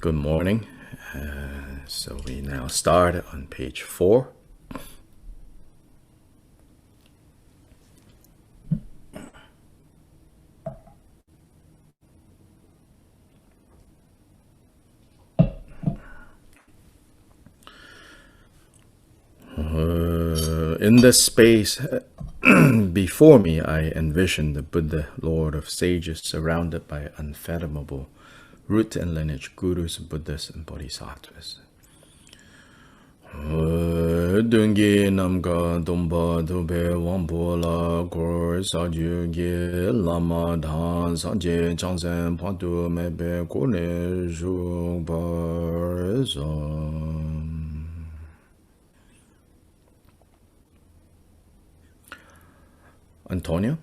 Good morning. So we now start on page 4. In this space before me, I envision the Buddha, Lord of Sages, surrounded by unfathomable root and lineage gurus, Buddhas, and Bodhisattvas. Dungi namga domba dobe wambo la gor saju ge lama dan sanje changzen pantu mebe kone ju barzam. Antonio?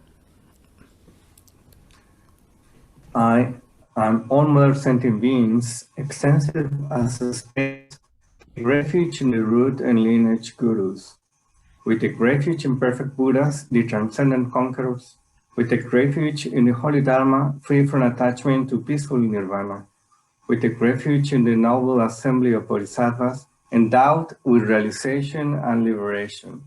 I am onward sentient beings, extensive as a space, refuge in the root and lineage gurus. We take refuge in perfect Buddhas, the transcendent conquerors. We take refuge in the holy Dharma, free from attachment to peaceful nirvana. We take refuge in the noble assembly of Bodhisattvas, endowed with realization and liberation.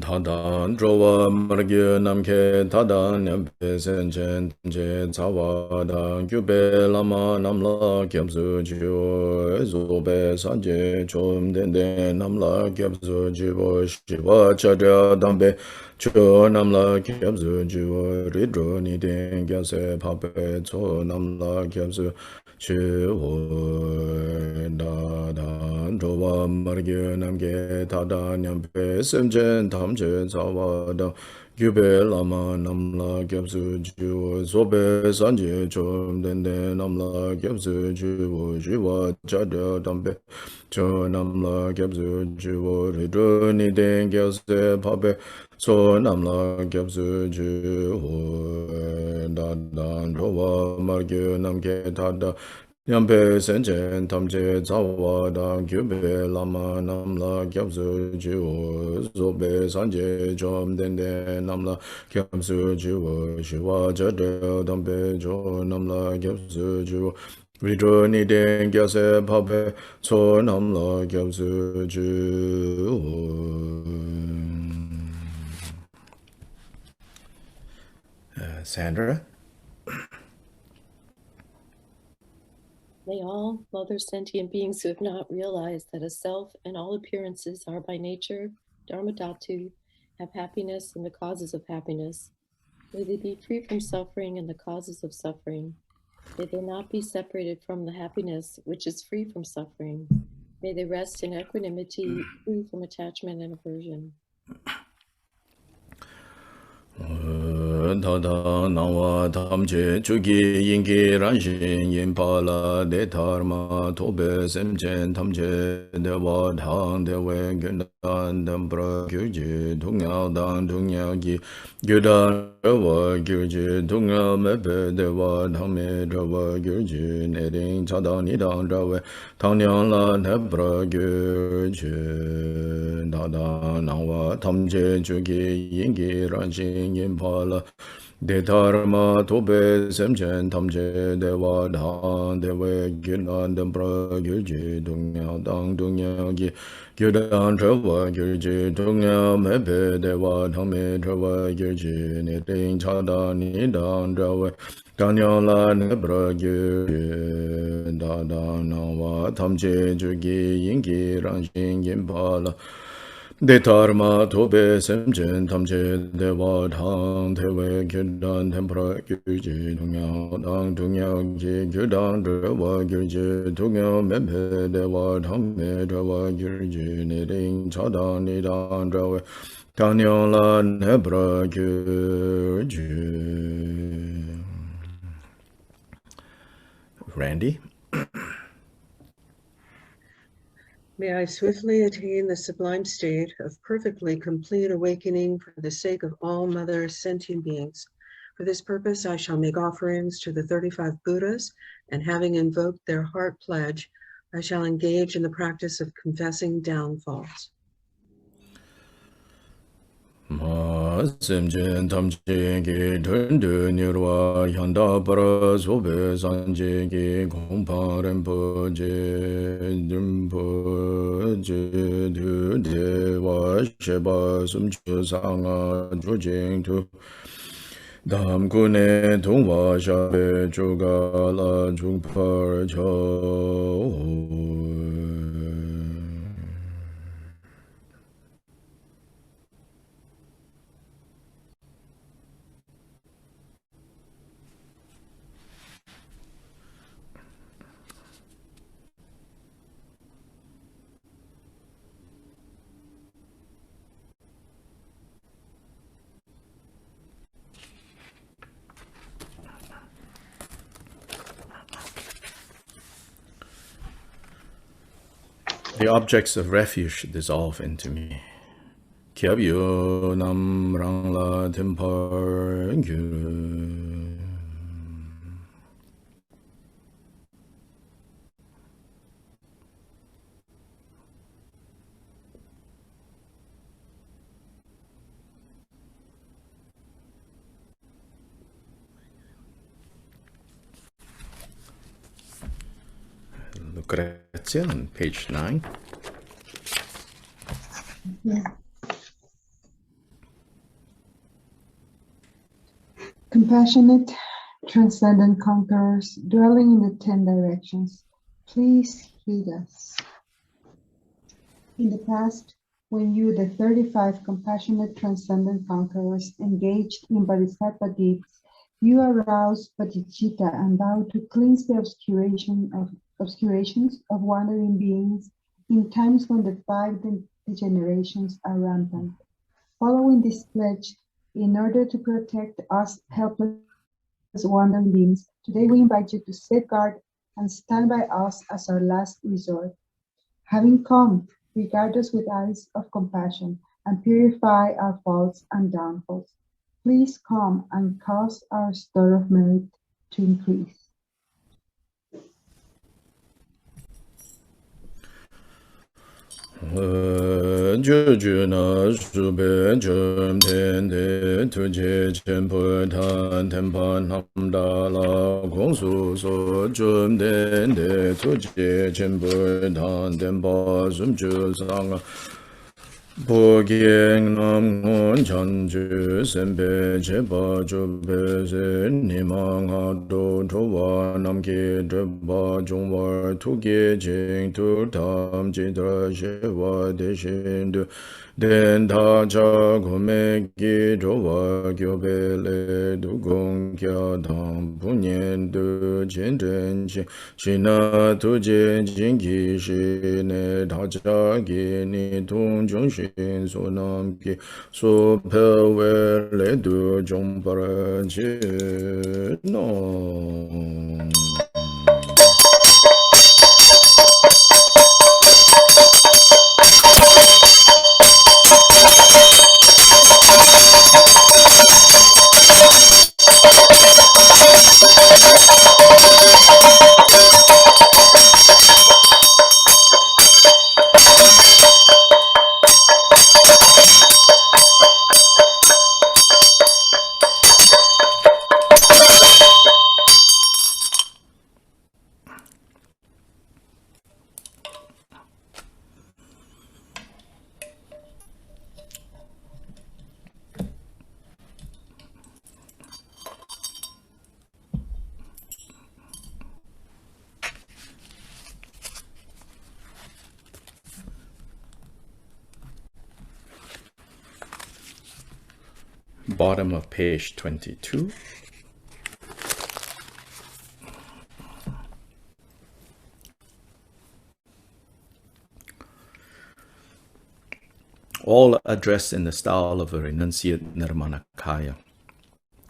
타단 조와 마르게 남케 타단 냠페 센젠 제 자와다 규베 라마 남라 겹수 지오 에조베 산제 좀 덴데 남라 겹수 지오 시와 차자 담베 초 남라 겹수 지오 리드로니 덴 겹세 파베 초 남라 겹수 다단 조와 마르게 남게 다단 냠페 셈젠 탐제 자와다 규베 라마 남라 겹수 지오 소베 산제 좀 덴데 남라 겹수 지오 지와 자다 담베 저 남라 겹수 지오 리드니 덴 겹세 파베 소 남라 겹수 지오 다단 조와 마르게 남게 다다 냠페 센젠 탐제 자와다 규베 라마 남라 겹수 지오 소베 산제 좀 덴데 남라 겹수 지오 시와 저데 담베 조 남라 겹수 지오 리드니 덴 겹세 파베 소 남라 겹수 지오. Sandra? May all other sentient beings who have not realized that a self and all appearances are by nature, dharmadhatu, have happiness and the causes of happiness. May they be free from suffering and the causes of suffering. May they not be separated from the happiness which is free from suffering. May they rest in equanimity, free from attachment and aversion. 다다 나와 담제 주기 인기 란신 인파라 데타르마 토베 셈젠 담제 대와 당 대외 견단 담브라 규지 동야당 동야기 규다와 규지 동야 메베 대와 당메 저와 규지 내린 차단이당 저외 당량라 데브라 규지 다다 나와 담제 주기 인기 란신 인파라 데타르마 토베 셈젠 탐제 대와 당 대외 견단 담브라 규지 동야당 동야기 규단 저와 규지 동야 메베 대와 당메 저와 규지 내린 차단이당 저외 당량라 네브라 규지 다다 나와 탐제 주기 인기 란신 인파라 데타르마 토베 셈젠 탐제 대와 당 대외 견단 템프라 규지 동야당 동야기 규단 저와 규지 동야 메페 대와 당메 저와 규지 내린 차단이당 저외 당량라 네브라 규지. Randy? May I swiftly attain the sublime state of perfectly complete awakening for the sake of all mother sentient beings. For this purpose, I shall make offerings to the 35 Buddhas, and having invoked their heart pledge, I shall engage in the practice of confessing downfalls. 셈젠 탐제기 던드니르와 현다바라 소베 산제기 공파렘포제 듬포제 드데와 셰바 숨추상아 조징투 담군의 동화샤베 조가라 중파르초. The objects of refuge dissolve into me. Kyabyo nam rangla tempar gyuru. Lucrezia on page 9. Compassionate, transcendent conquerors, dwelling in the 10 directions, please heed us. In the past, when you, the 35 compassionate, transcendent conquerors, engaged in bodhisattva deeds, you aroused Bodhichitta and vowed to cleanse the obscurations of wandering beings in times when the 5 degenerations are rampant. Following this pledge, in order to protect us helpless wandering beings, today we invite you to safeguard and stand by us as our last resort. Having come, regard us with eyes of compassion and purify our faults and downfalls. Please come and cause our store of merit to increase. Jujuna Sube Jum Tende Tuje Chempo Tan Tempa Namdala Gongsu So Jum Tende Tuje Chempo Tan Tempa Sum Ju Sanga Bogyeng Nam Ngon Chanju Sempe Cheba Jube Se Nimang Ado Towa Namke Dreba Jungwa Tuge Jing Tu Tam Jidra Shewa Deshindu Den Ta Cha Gome Gi Jowa Gyobe Le Du Gong Kya Dam Punyen Du Jin Dren Chi Shina Tuje Jingi Shine Ta Cha Gi Ni Tung Jung Shin So Nam Ki So Pe We Le Du Jung Para Chi No. Bottom of page 22. All addressed in the style of a renunciate Nirmanakaya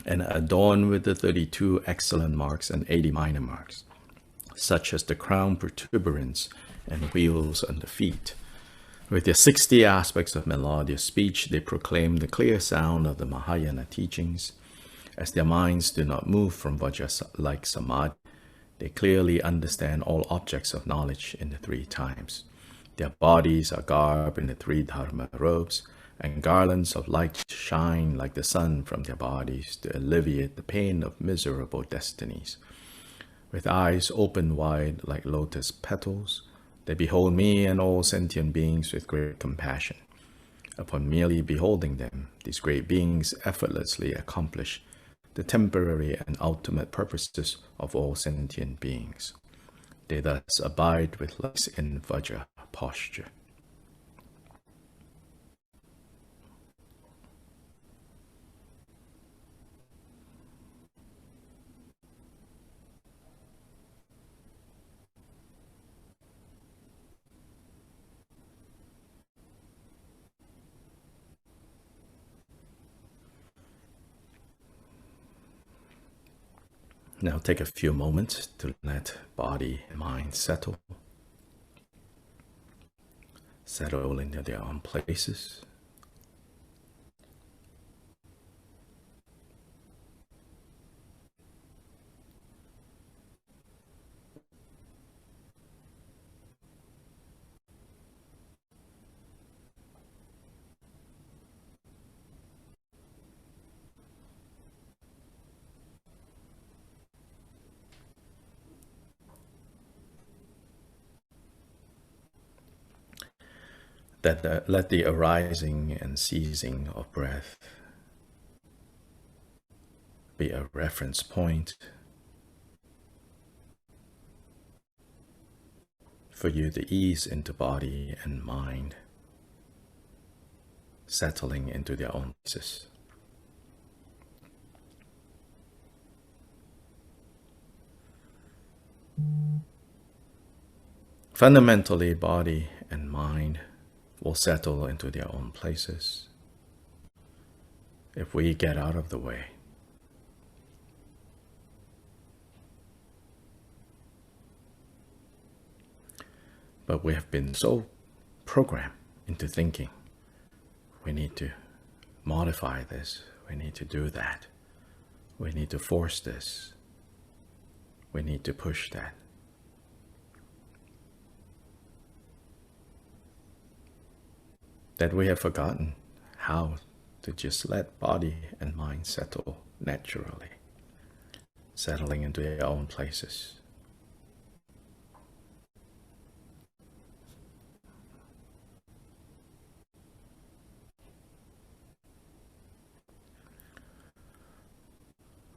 and adorned with the 32 excellent marks and 80 minor marks, such as the crown protuberance and wheels on the feet. With their 60 aspects of melodious speech, they proclaim the clear sound of the Mahayana teachings. As their minds do not move from vajra-like samadhi, they clearly understand all objects of knowledge in the 3 times. Their bodies are garbed in the 3 dharma robes, and garlands of light shine like the sun from their bodies to alleviate the pain of miserable destinies. With eyes open wide like lotus petals, they behold me and all sentient beings with great compassion. Upon merely beholding them, these great beings effortlessly accomplish the temporary and ultimate purposes of all sentient beings. They thus abide with legs in vajra posture. Now take a few moments to let body and mind settle. Settle into their own places. let the arising and ceasing of breath be a reference point for you to ease into body and mind, settling into their own places. Fundamentally, body and mind will settle into their own places if we get out of the way. But we have been so programmed into thinking we need to modify this, we need to do that, we need to force this, we need to push that. That we have forgotten how to just let body and mind settle naturally, settling into their own places.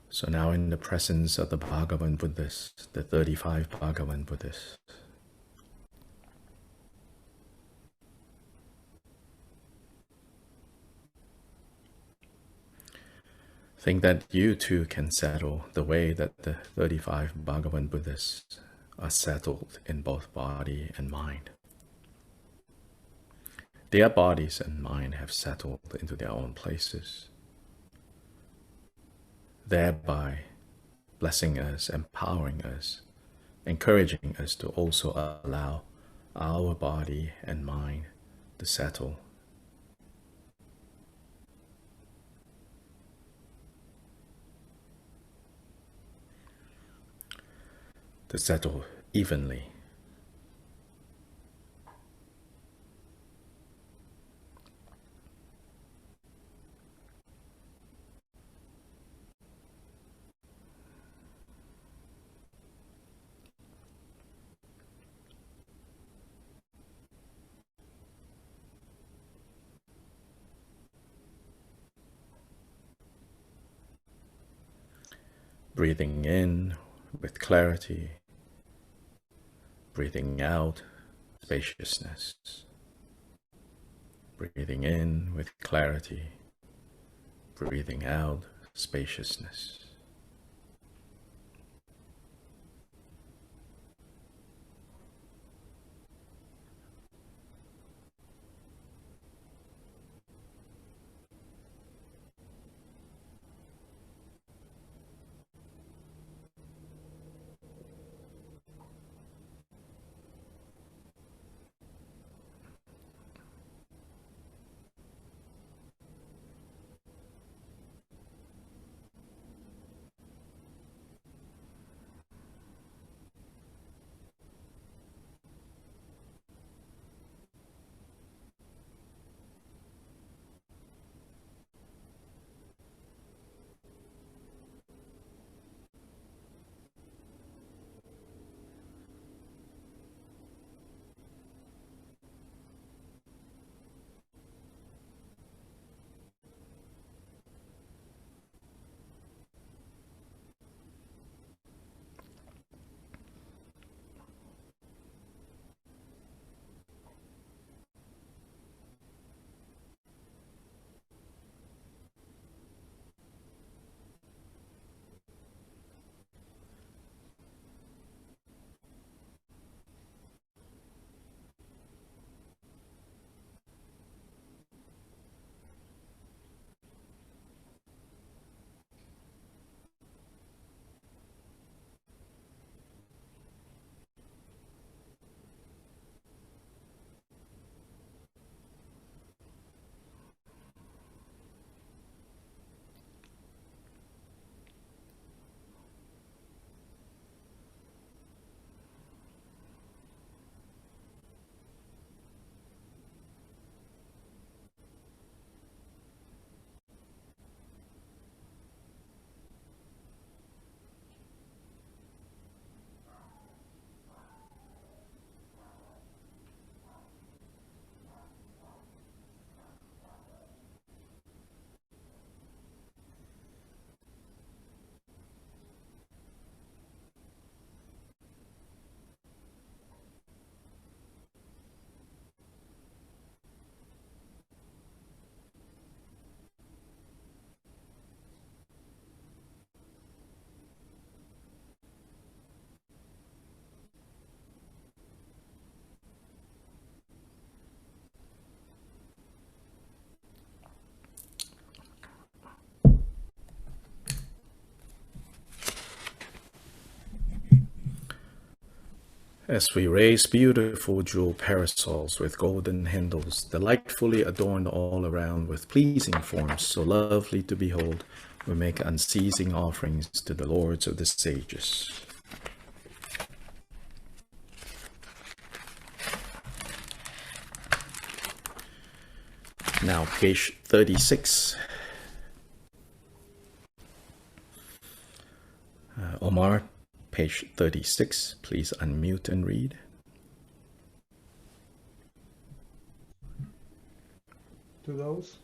So now in the presence of the Bhagavan Buddhists, the 35 Bhagavan Buddhists, think that you too can settle the way that the 35 Bhagavan Buddhists are settled in both body and mind. Their bodies and mind have settled into their own places, thereby blessing us, empowering us, encouraging us to also allow our body and mind to settle. To settle evenly. Breathing in with clarity, breathing out spaciousness. Breathing in with clarity, breathing out spaciousness. As we raise beautiful jewel parasols with golden handles, delightfully adorned all around with pleasing forms, so lovely to behold, we make unceasing offerings to the lords of the sages. Now, page 36. Omar, page 36. Please unmute and read. To those,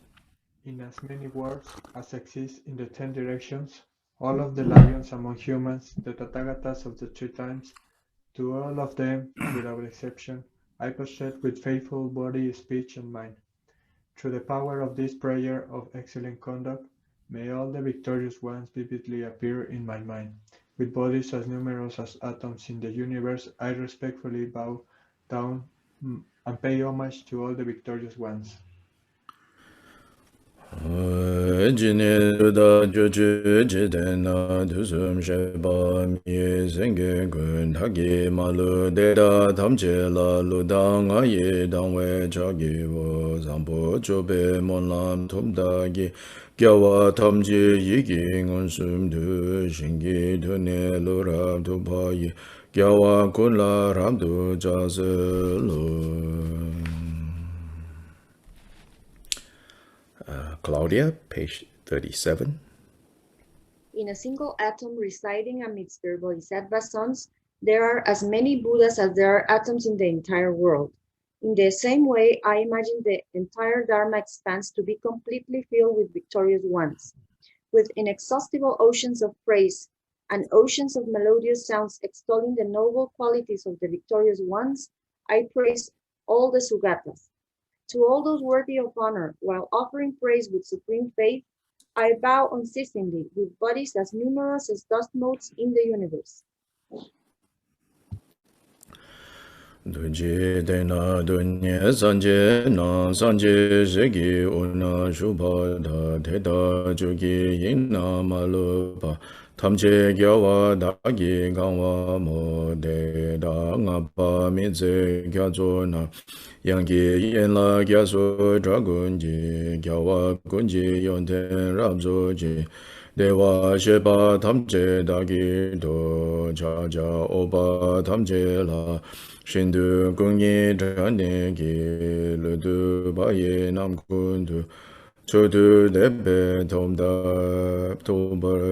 in as many words as exist in the 10 directions, all of the lions among humans, the Tathagatas of the 3 times, to all of them, without exception, I prostrate with faithful body, speech, and mind. Through the power of this prayer of excellent conduct, may all the victorious ones vividly appear in my mind. With bodies as numerous as atoms in the universe, I respectfully bow down and pay homage to all the victorious ones. Jine da ju ju ji den na du sum she ba mi sing ge gun ta gi ma lu de da tham che la lu da nga ye dang we cha gi wo zang bo chu be mon lam tum da gi gya wa tham ji yi gi ngon sum du shin gi du ne lu ra du pa yi gya wa kun la ram du ja se lu. Claudia, page 37. In a single atom residing amidst their Bodhisattva sons, there are as many Buddhas as there are atoms in the entire world. In the same way, I imagine the entire Dharma expanse to be completely filled with victorious ones, with inexhaustible oceans of praise and oceans of melodious sounds extolling the noble qualities of the victorious ones. I praise all the Sugatas. To all those worthy of honor, while offering praise with supreme faith, I bow unceasingly with bodies as numerous as dust motes in the universe. Dunje dena dunye sanje na sanje shegi una shubha da teta jugi yinna malupa tamche gyawa dagi gangwa mo de da ngapa mize gyazo na yangi yenla gyazo dragunji gyawa kunji yonten rabzoji Dewa sheba tamche dagi do jaja oba tamche la Shindu gungi dhani gi ludu bayi nam kundu Chodu debe tomda tobar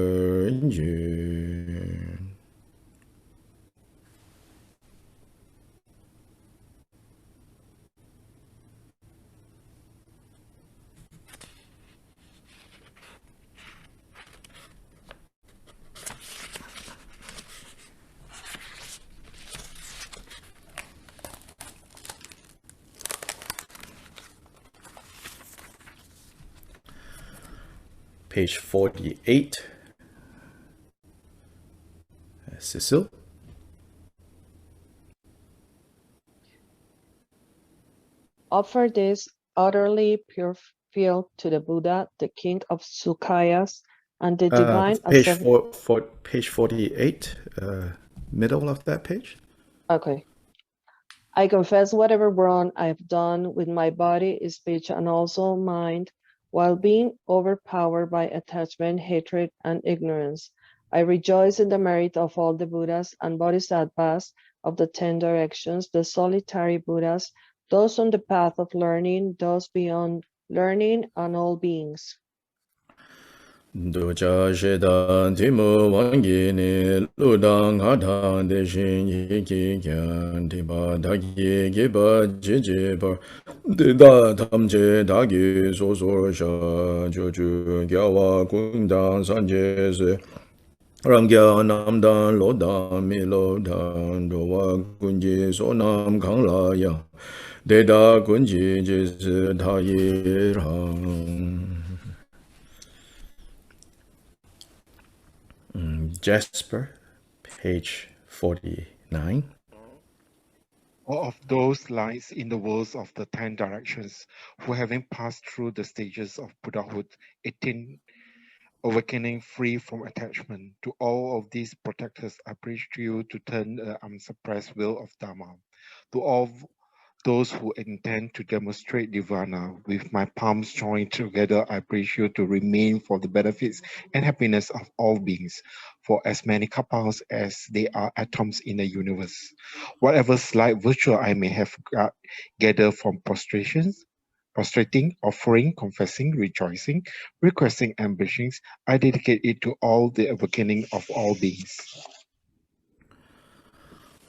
yu. Page 48. Cecile. Offer this utterly pure field to the Buddha, the king of Sukhayas, and the divine Page 48, middle of that page. Okay. I confess whatever wrong I have done with my body, speech, and also mind, while being overpowered by attachment, hatred, and ignorance. I rejoice in the merit of all the Buddhas and Bodhisattvas of the 10 directions, the solitary Buddhas, those on the path of learning, those beyond learning, and all beings. Ducha shedan timu wangi ni ludang hadang deshin yiki kyan tiba dagi giba jiji bar dida tamche dagi sosor sha joju gyawa kundang sanje se ramgya namdan lodan mi lodan dowa kunji sonam kangla ya deda kunji jisi tayi rang. Jasper, page 49. All of those lies in the worlds of the 10 directions, who having passed through the stages of Buddhahood, attain awakening free from attachment. To all of these protectors, I preach to you to turn the unsuppressed will of Dharma. To all those who intend to demonstrate Nirvana, with my palms joined together, I preach you to remain for the benefits and happiness of all beings, for as many couples as they are atoms in the universe. Whatever slight virtue I may have gathered from prostrating, offering, confessing, rejoicing, requesting, and wishings, I dedicate it to all the awakening of all beings.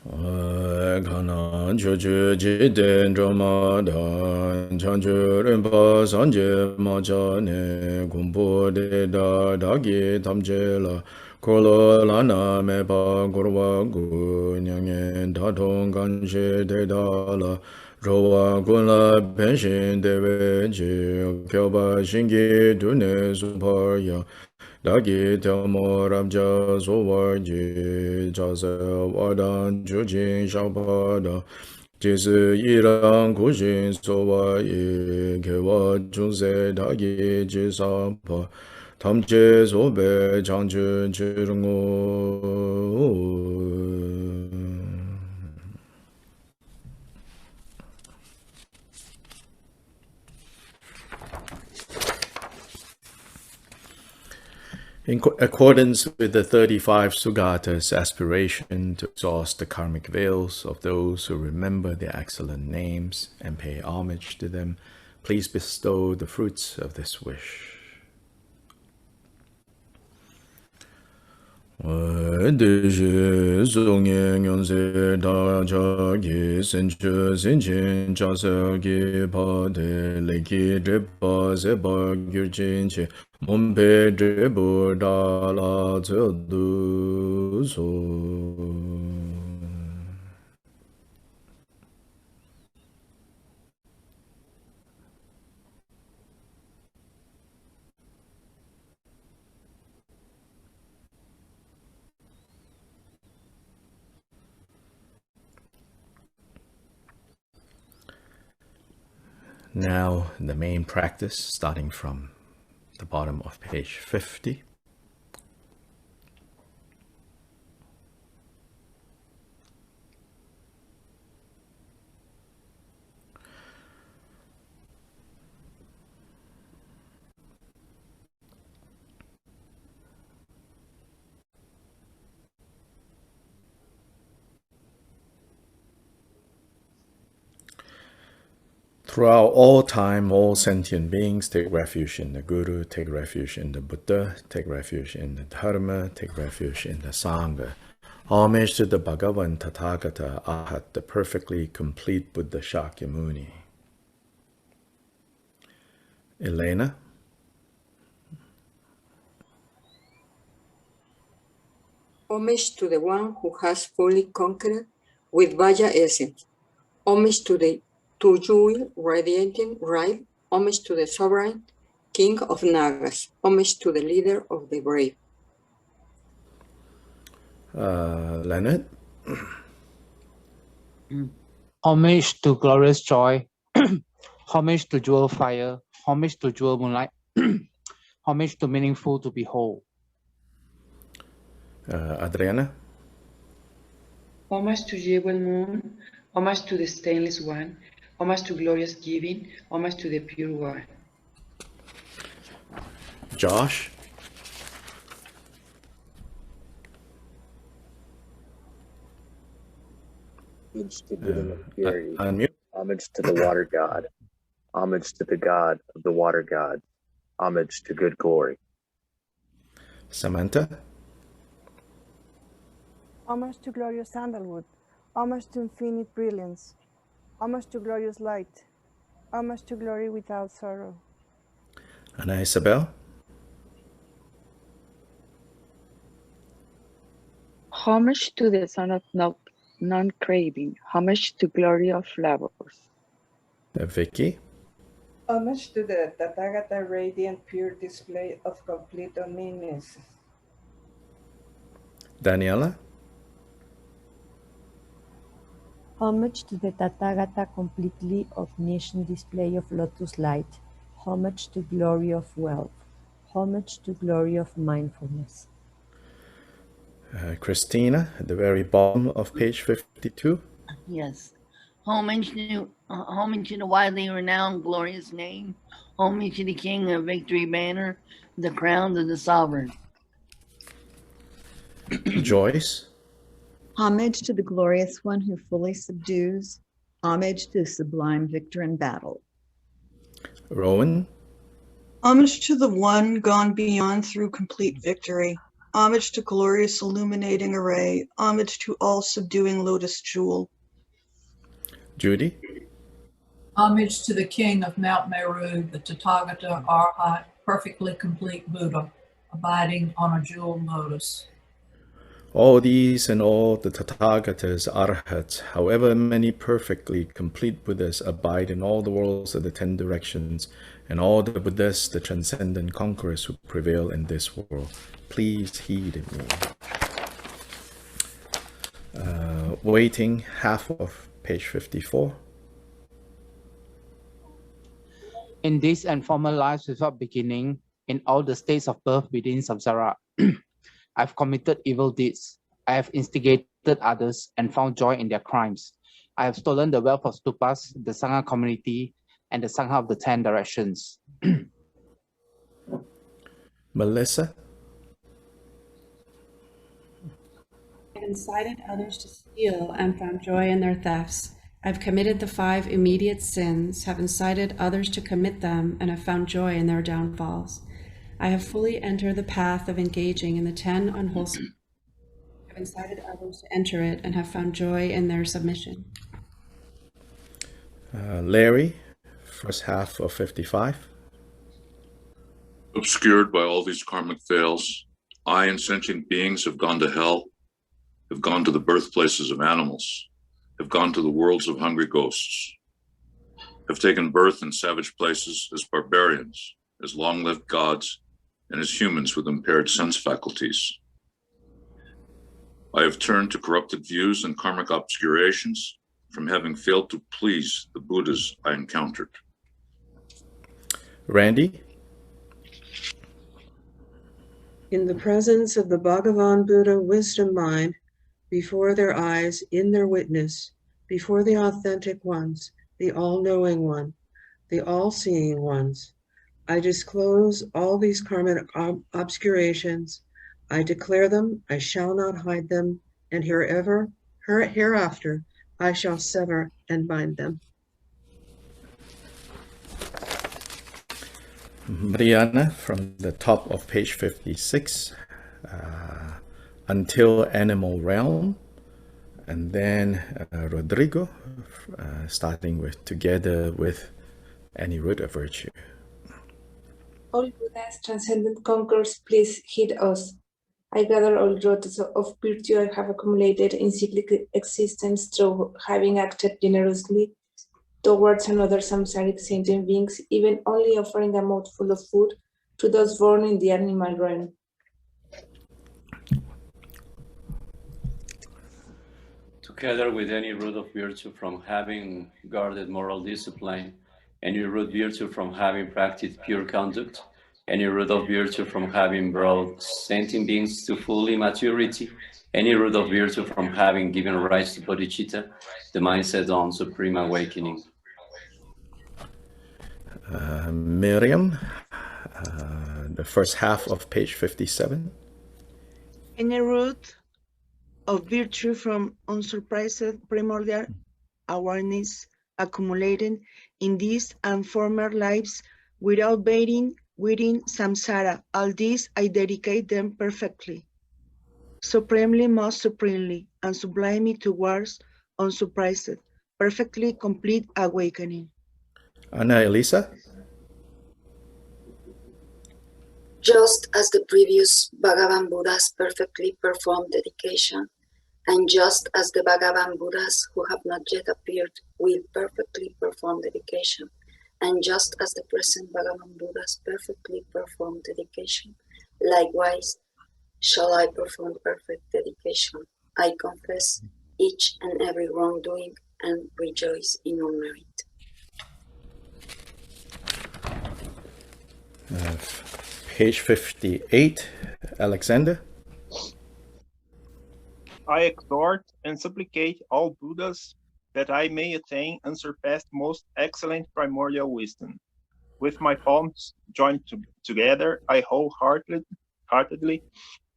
Kana chuchu jiten drama dan chanchu rinpa sanje macha ne kumpo de da dagi tamche la kolo lana me pa kurwa gu nyangen tatong kanshi de da la rowa kunla penshin dewe chi kyoba shingi dune supar ya Dagi Tamo Rabja Sowarji Jasa Wadan Jujin Shapada Jisu Yiran Kushin Sowa Yi Kewa Junse Dagi Jisapa Tamche Sobe Changchu Chirungu. In accordance with the 35 Sugatas' aspiration to exhaust the karmic veils of those who remember their excellent names and pay homage to them, please bestow the fruits of this wish. Now, the main practice, starting from the bottom of page 50. Throughout all time, all sentient beings take refuge in the Guru, take refuge in the Buddha, take refuge in the Dharma, take refuge in the Sangha. Homage to the Bhagavan Tathagata Ahat, the perfectly complete Buddha Shakyamuni. Elena? Homage to the one who has fully conquered with Vaya essence. Homage to you, radiating right. Homage to the sovereign king of Nagas. Homage to the leader of the brave. Leonard? Homage to glorious joy. Homage to jewel fire. Homage to jewel moonlight. Homage to meaningful to behold. Adriana? Homage to jewel moon. Homage to the stainless one. Homage to glorious giving. Homage to the pure one. Josh? Homage to Buddha of purity. Unmute. Homage to the water god. Homage to the god of the water god. Homage to good glory. Samantha? Homage to glorious sandalwood. Homage to infinite brilliance. Homage to glorious light. Homage to glory without sorrow. Anna Isabel? Homage to the son of non-craving. Homage to glory of flowers. Vicky? Homage to the Tathagata radiant pure display of complete omniscience. Daniela? Homage to the Tathagata completely omniscient display of lotus light. Homage to glory of wealth. Homage to glory of mindfulness. Christina, at the very bottom of page 52. Yes. Homage to the widely renowned glorious name. Homage to the King of Victory Banner, the crown of the sovereign. Joyce. Homage to the glorious one who fully subdues. Homage to the sublime victor in battle. Rowan. Homage to the one gone beyond through complete victory. Homage to glorious illuminating array. Homage to all subduing lotus jewel. Judy. Homage to the king of Mount Meru, the Tathagata Arhat, perfectly complete Buddha, abiding on a jeweled lotus. All these and all the Tathagatas, Arhats, however many perfectly complete Buddhas abide in all the worlds of the 10 directions, and all the Buddhas, the transcendent conquerors who prevail in this world, please heed me. Waiting, half of page 54. In this and former lives without beginning, in all the states of birth within samsara, I've committed evil deeds. I have instigated others and found joy in their crimes. I have stolen the wealth of stupas, the Sangha community, and the Sangha of the 10 directions. Melissa. I've incited others to steal and found joy in their thefts. I've committed the 5 immediate sins, have incited others to commit them, and have found joy in their downfalls. I have fully entered the path of engaging in the 10 unwholesome. I have incited others to enter it and have found joy in their submission. Larry, first half of 55. Obscured by all these karmic veils, I and sentient beings have gone to hell, have gone to the birthplaces of animals, have gone to the worlds of hungry ghosts, have taken birth in savage places as barbarians, as long-lived gods, and as humans with impaired sense faculties. I have turned to corrupted views and karmic obscurations from having failed to please the Buddhas I encountered. Randy. In the presence of the Bhagavan Buddha wisdom mind, before their eyes, in their witness, before the authentic ones, the all-knowing one, the all-seeing ones, I disclose all these karmic obscurations. I declare them, I shall not hide them, and hereafter I shall sever and bind them. Mariana, from the top of page 56, until animal realm, and then Rodrigo, starting with together with any root of virtue. All Buddhas, transcendent conquerors, please heed us. I gather all roots of virtue I have accumulated in cyclic existence through having acted generously towards another samsaric sentient beings, even only offering a mouthful of food to those born in the animal realm. Together with any root of virtue from having guarded moral discipline, any root virtue from having practiced pure conduct, any root of virtue from having brought sentient beings to fully maturity, any root of virtue from having given rise to Bodhichitta, the mindset on supreme awakening. Miriam, the first half of page 57. Any root of virtue from unsurprised primordial awareness accumulated in these and former lives without baiting within samsara. All these I dedicate them perfectly, supremely, most supremely, and sublimely towards unsurprised, perfectly complete awakening. Ana Elisa. Just as the previous Bhagavan Buddhas perfectly performed dedication, and just as the Bhagavan Buddhas who have not yet appeared will perfectly perform dedication, and just as the present Bhagavan Buddhas perfectly perform dedication, likewise shall I perform perfect dedication. I confess each and every wrongdoing and rejoice in all merit. page 58, Alexander. I exhort and supplicate all Buddhas that I may attain unsurpassed most excellent primordial wisdom. With my palms joined together, I wholeheartedly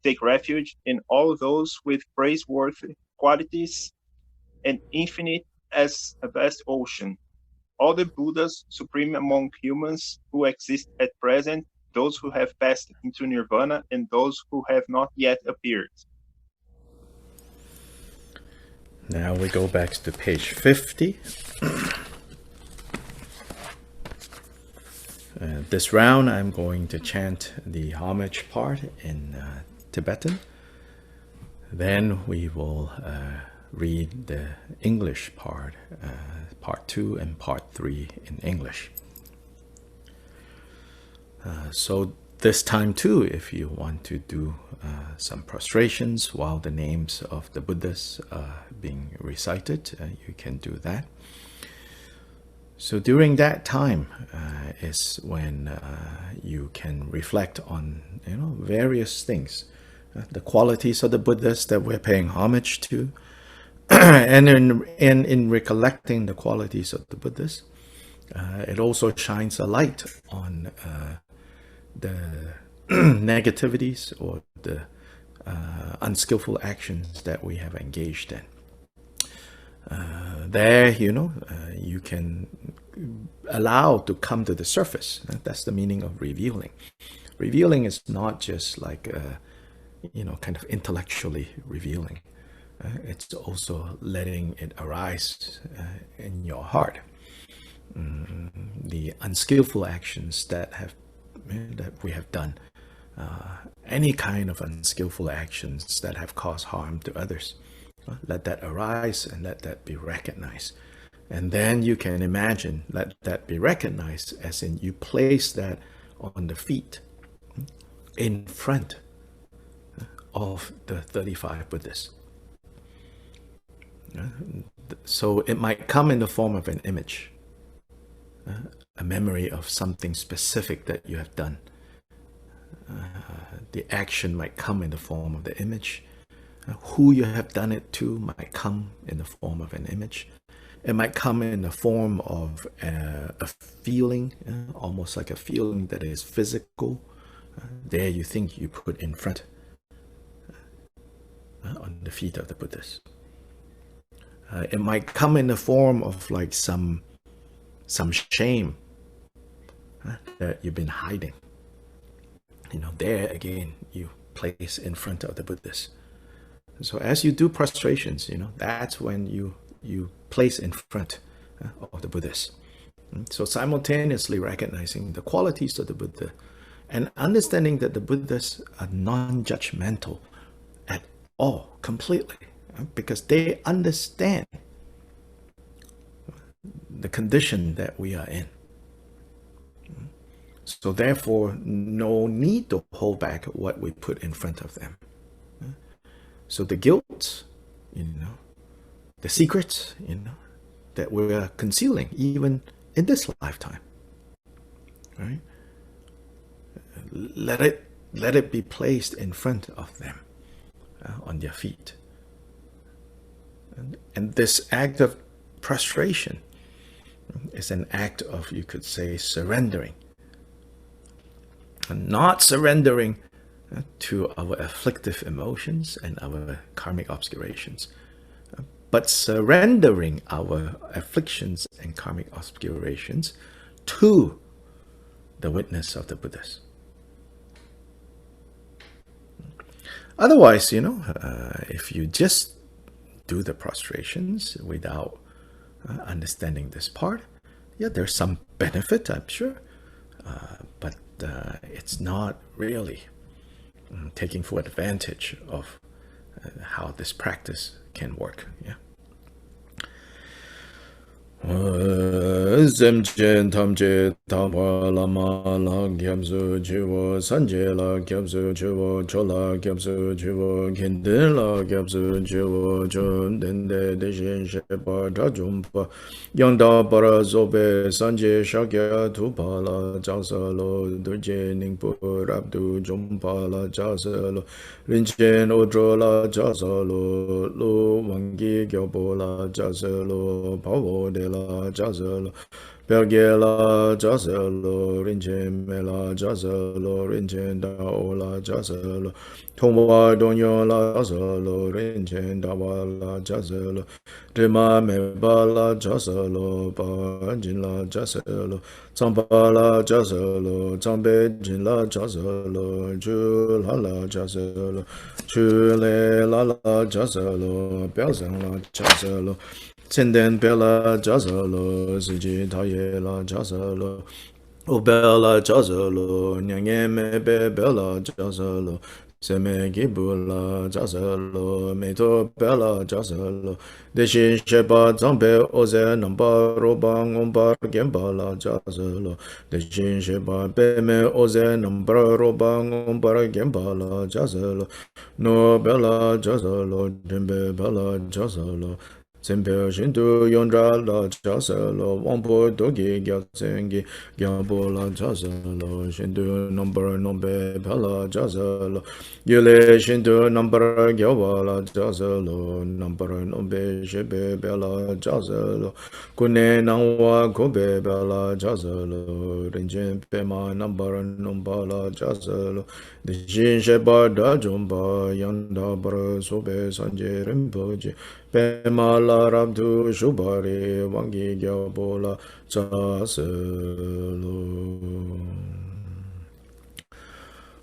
take refuge in all those with praiseworthy qualities and infinite as a vast ocean. All the Buddhas supreme among humans who exist at present, those who have passed into nirvana and those who have not yet appeared. Now we go back to page 50. This round I'm going to chant the homage part in Tibetan. Then we will read the English part, part 2 and part 3 in English. So this time too, if you want to do some prostrations while the names of the Buddhas are being recited, you can do that. So during that time is when you can reflect on various things, the qualities of the Buddhas that we're paying homage to, and in recollecting the qualities of the Buddhas, it also shines a light on the negativities or the unskillful actions that we have engaged in. There, you can allow to come to the surface. That's the meaning of revealing. Revealing is not just like, kind of intellectually revealing. It's also letting it arise in your heart. The unskillful actions that we have done, any kind of unskillful actions that have caused harm to others, let that arise and let that be recognized. And then you can imagine, let that be recognized as in you place that on the feet in front of the 35 Buddhas. So it might come in the form of an image, a memory of something specific that you have done. The action might come in the form of the image. Who you have done it to might come in the form of an image. It might come in the form of a feeling, almost like a feeling that is physical. There you think you put in front on the feet of the Buddhas. It might come in the form of like some shame that you've been hiding. There again you place in front of the Buddhas. So as you do prostrations, that's when you place in front of the Buddhas. So simultaneously recognizing the qualities of the Buddha and understanding that the Buddhas are non-judgmental at all, completely, because they understand the condition that we are in. So therefore, no need to hold back what we put in front of them. So the guilt, the secrets, that we're concealing even in this lifetime, right? Let it be placed in front of them, on their feet. And this act of prostration is an act of, you could say, surrendering. And not surrendering to our afflictive emotions and our karmic obscurations, but surrendering our afflictions and karmic obscurations to the witness of the Buddhas. Otherwise, if you just do the prostrations without understanding this part, there's some benefit, I'm sure, but it's not really taking full advantage of how this practice can work. Zemchen tamche tapa lama la gyabzu chivo sanje la gyabzu chivo chola gyabzu chivo kenden la gyabzu chivo chon dende deshin shepa drajumpa yangda para zobe sanje shakya tupa la jasa lo durje ningpo rabdu jumpa la jasa lo rinchen odro la jasa lo wangi gyopo la jasa lo pavo de la jasa lo Perge la jasa lo rinchen me la jasa lo rinchen dao la jasa lo Tongwa donyo la jasa lo rinchen dawa la jasa lo Dima me ba la jasa lo pa jin la jasa lo Tsamba la jasa lo Tsambe jin la jasa lo Chu la jasa lo Chu le la jasa lo Piazang la jasa lo Tsenden pe la jasa lo Siji taye la jasa lo Obela jasa lo Nyangye me be la jasa lo Seme gibula jasa lo Meto bela jasa lo Deshin sheba zambe oze namba roba ngomba gemba la jasa lo Deshin sheba beme oze namba roba ngomba gemba la jasa lo No bela jasa lo Dembe bela jasa lo Sempe shintu yondra la jasa lo Wampo dogi gyatsengi Gyambo la jasa lo Shintu number nombe bela jasa lo Yule shintu number gyawa la jasa lo Number nombe shebe bela jasa lo Kune nangwa kobe bela jasa lo Rinchen pema number nomba la jasa lo Deshin sheba da jomba Yanda bara sobe sanje rinpoche Pema la rabdu shubari wangi gyabo la jasa lo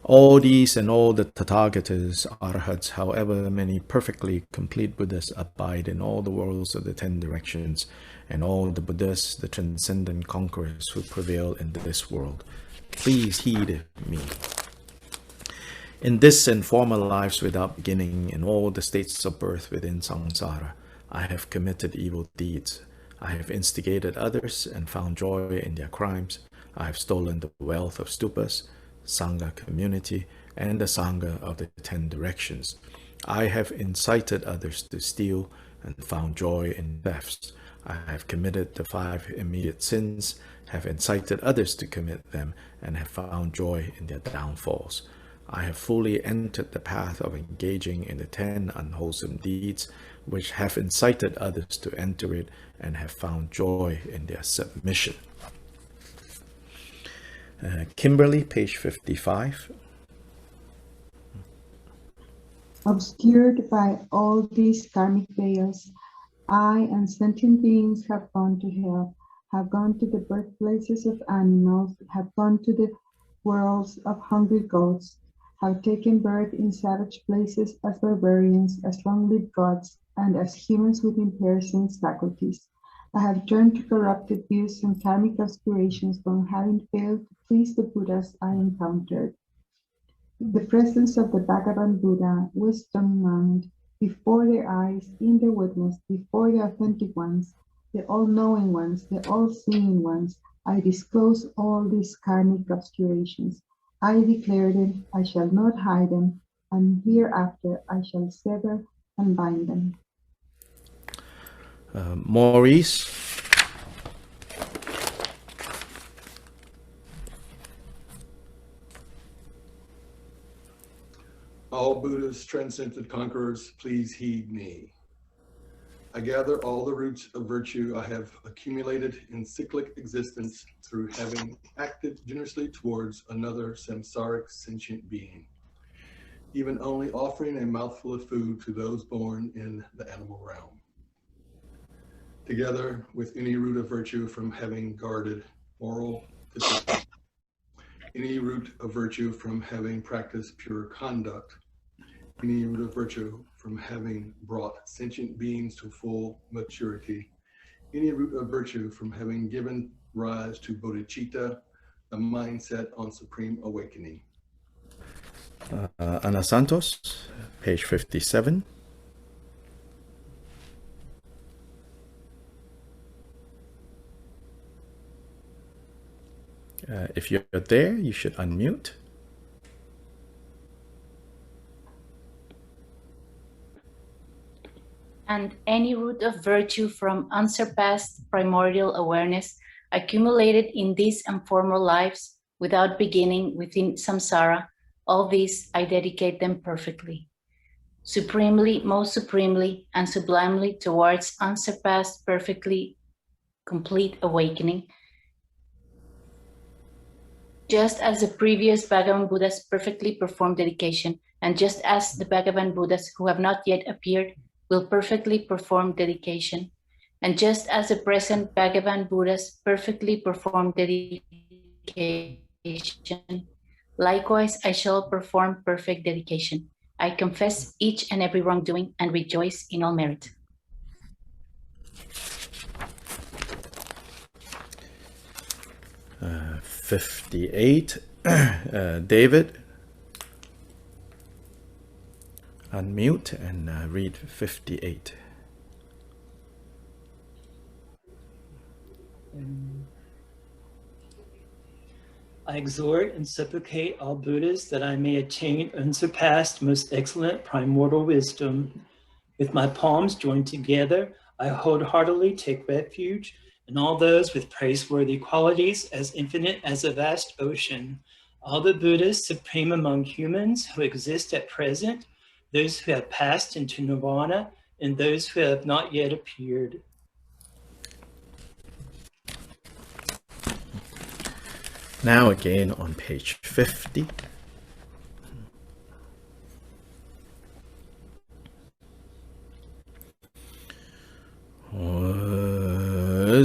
All these and all the Tathagatas, Arhats, however many perfectly complete Buddhas abide in all the worlds of the 10 directions, and all the Buddhas, the transcendent conquerors who prevail in this world. Please heed me. In this and former lives without beginning, in all the states of birth within samsara, I have committed evil deeds. I have instigated others and found joy in their crimes. I have stolen the wealth of stupas, Sangha community, and the Sangha of the 10 directions. I have incited others to steal and found joy in thefts. I have committed the 5 immediate sins, have incited others to commit them, and have found joy in their downfalls. I have fully entered the path of engaging in the 10 unwholesome deeds, which have incited others to enter it, and have found joy in their submission. Kimberly, page 55. Obscured by all these karmic veils, I and sentient beings have gone to hell, have gone to the birthplaces of animals, have gone to the worlds of hungry goats, have taken birth in savage places as barbarians, as long-lived gods, and as humans with impaired sense faculties. I have turned to corrupted views and karmic aspirations from having failed to please the Buddhas I encountered. The presence of the Bhagavan Buddha, wisdom mind, before their eyes, in their witness, before the authentic ones, the all-knowing ones, the all-seeing ones, I disclose all these karmic obscurations. I declare them, I shall not hide them, and hereafter I shall sever and bind them. Maurice. All Buddhas, transcendent conquerors, please heed me. I gather all the roots of virtue I have accumulated in cyclic existence through having acted generously towards another samsaric sentient being, even only offering a mouthful of food to those born in the animal realm. Together with any root of virtue from having guarded moral discipline, any root of virtue from having practiced pure conduct, any root of virtue from having brought sentient beings to full maturity, any root of virtue from having given rise to Bodhichitta, a mindset on supreme awakening. Ana Santos, page 57. If you're there, you should unmute. And any root of virtue from unsurpassed primordial awareness accumulated in these and former lives without beginning within samsara, all these I dedicate them perfectly, supremely, most supremely, and sublimely towards unsurpassed, perfectly complete awakening, just as the previous Bhagavan Buddhas perfectly performed dedication, and just as the Bhagavan Buddhas who have not yet appeared will perfectly perform dedication, and just as the present Bhagavan Buddhas perfectly perform dedication, likewise I shall perform perfect dedication. I confess each and every wrongdoing and rejoice in all merit. Uh, 58. David, unmute and read 58. I exhort and supplicate all Buddhas that I may attain unsurpassed, most excellent primordial wisdom. With my palms joined together, I wholeheartedly take refuge in all those with praiseworthy qualities as infinite as a vast ocean. All the Buddhas supreme among humans who exist at present, those who have passed into nirvana, and those who have not yet appeared. Now again on page 50.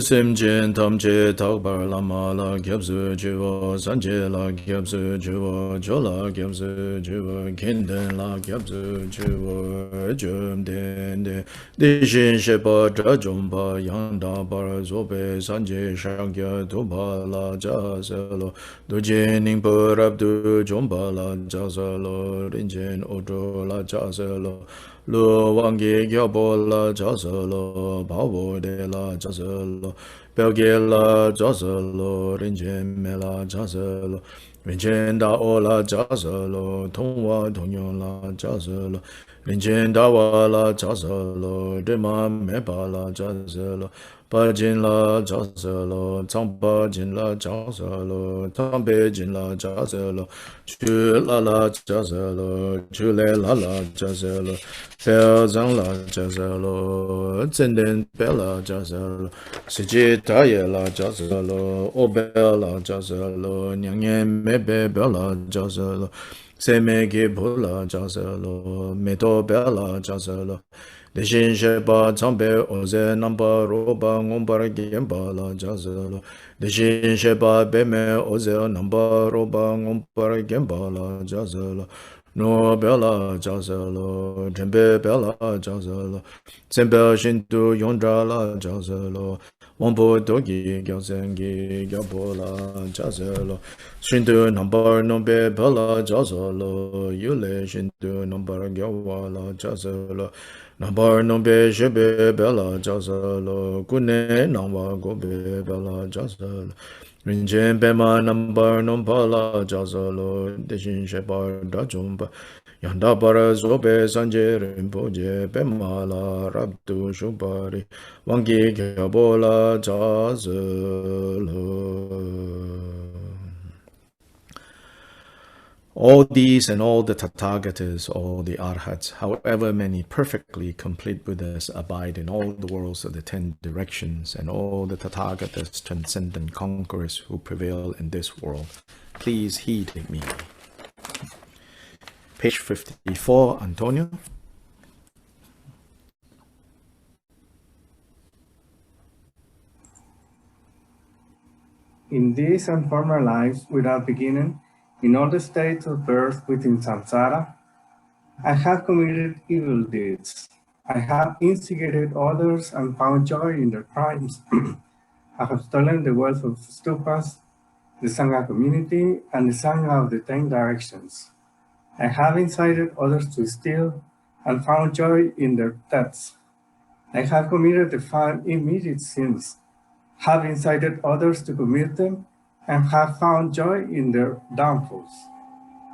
Simjin tamje takbar lama la gyabzu jiwa sanje la gyabzu jiwa jola gyabzu jiwa kinden la gyabzu jiwa jumden dishin shepa drajumba yanda bar zobe sanje shangya tuba la jazelo dujin ningpo rabdu jumba la jazelo rinjin odo la jazelo Lo wangi gyabo la jazalo, babo de la jazalo, belge la jazalo, rinjen me la jazalo, rinjen da o la jazalo, tongwa tongyon la jazalo, rinjen da wa la jazalo, dema me ba la jazalo, Bajin la jazalo, tangpa jin la jazalo, tangpe jin la jazalo, chu la jazalo, chu le la jazalo, Pel zang la jazalo, zenden pe la jazalo, siji taye la jazalo, obe la jazalo, nyangyen mebe be la jazalo, seme ge bu la jazalo, meto be la jazalo, Deshin sheba zambe oze namba roba ngombar gemba la jazalo. Deshin sheba beme oze namba roba ngombar gemba la jazalo. No bella jazalo, jembe bella jazalo. Sembe shintu yondra la jazalo. Wambo dogi gyazengi gyabola jazalo. Shintu number nombe bella jazalo. Yule shintu number gyawala jazalo. Nambar nombe shebe bella jazalo, kune nangwa gobe bella jazalo. Rinjen bema nambar nombala jazalo, deshin shebar dajumba. Yanda bara zobe sanje rinpoje bema la rabdu shubari. Wangi gyabola jazalo. All these and all the Tathagatas, all the Arhats, however many perfectly complete Buddhas abide in all the worlds of the 10 directions, and all the Tathagatas, transcendent conquerors who prevail in this world, please heed me. Page 54, Antonio. In these and former lives without beginning, in all the states of birth within samsara, I have committed evil deeds. I have instigated others and found joy in their crimes. I have stolen the wealth of stupas, the Sangha community, and the Sangha of the 10 directions. I have incited others to steal and found joy in their thefts. I have committed the 5 immediate sins, have incited others to commit them, and have found joy in their downfalls.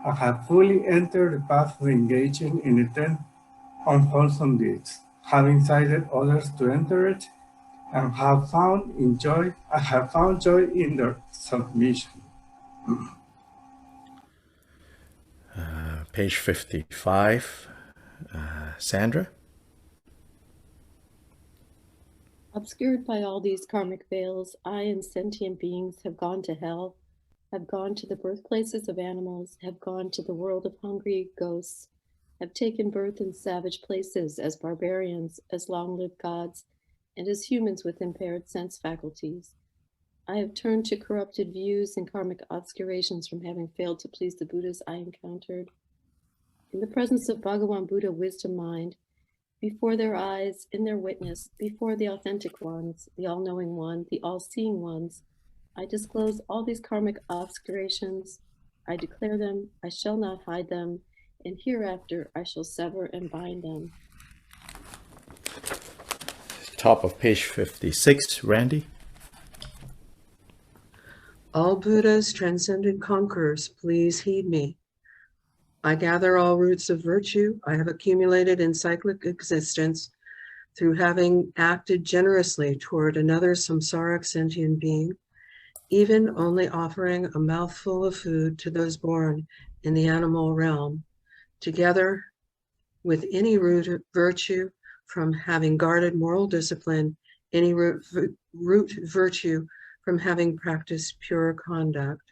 I have fully entered the path of engaging in 10 unwholesome deeds, having incited others to enter it, and I have found joy in their submission. Page 55, Sandra. Obscured by all these karmic veils, I and sentient beings have gone to hell, have gone to the birthplaces of animals, have gone to the world of hungry ghosts, have taken birth in savage places as barbarians, as long-lived gods, and as humans with impaired sense faculties. I have turned to corrupted views and karmic obscurations from having failed to please the Buddhas I encountered. In the presence of Bhagavan Buddha Wisdom Mind, before their eyes, in their witness, before the authentic ones, the all-knowing one, the all-seeing ones, I disclose all these karmic obscurations. I declare them, I shall not hide them, and hereafter I shall sever and bind them. Top of page 56, Randy. All Buddhas, transcendent conquerors, please heed me. I gather all roots of virtue I have accumulated in cyclic existence through having acted generously toward another samsaric sentient being, even only offering a mouthful of food to those born in the animal realm, together with any root of virtue from having guarded moral discipline, any root virtue from having practiced pure conduct.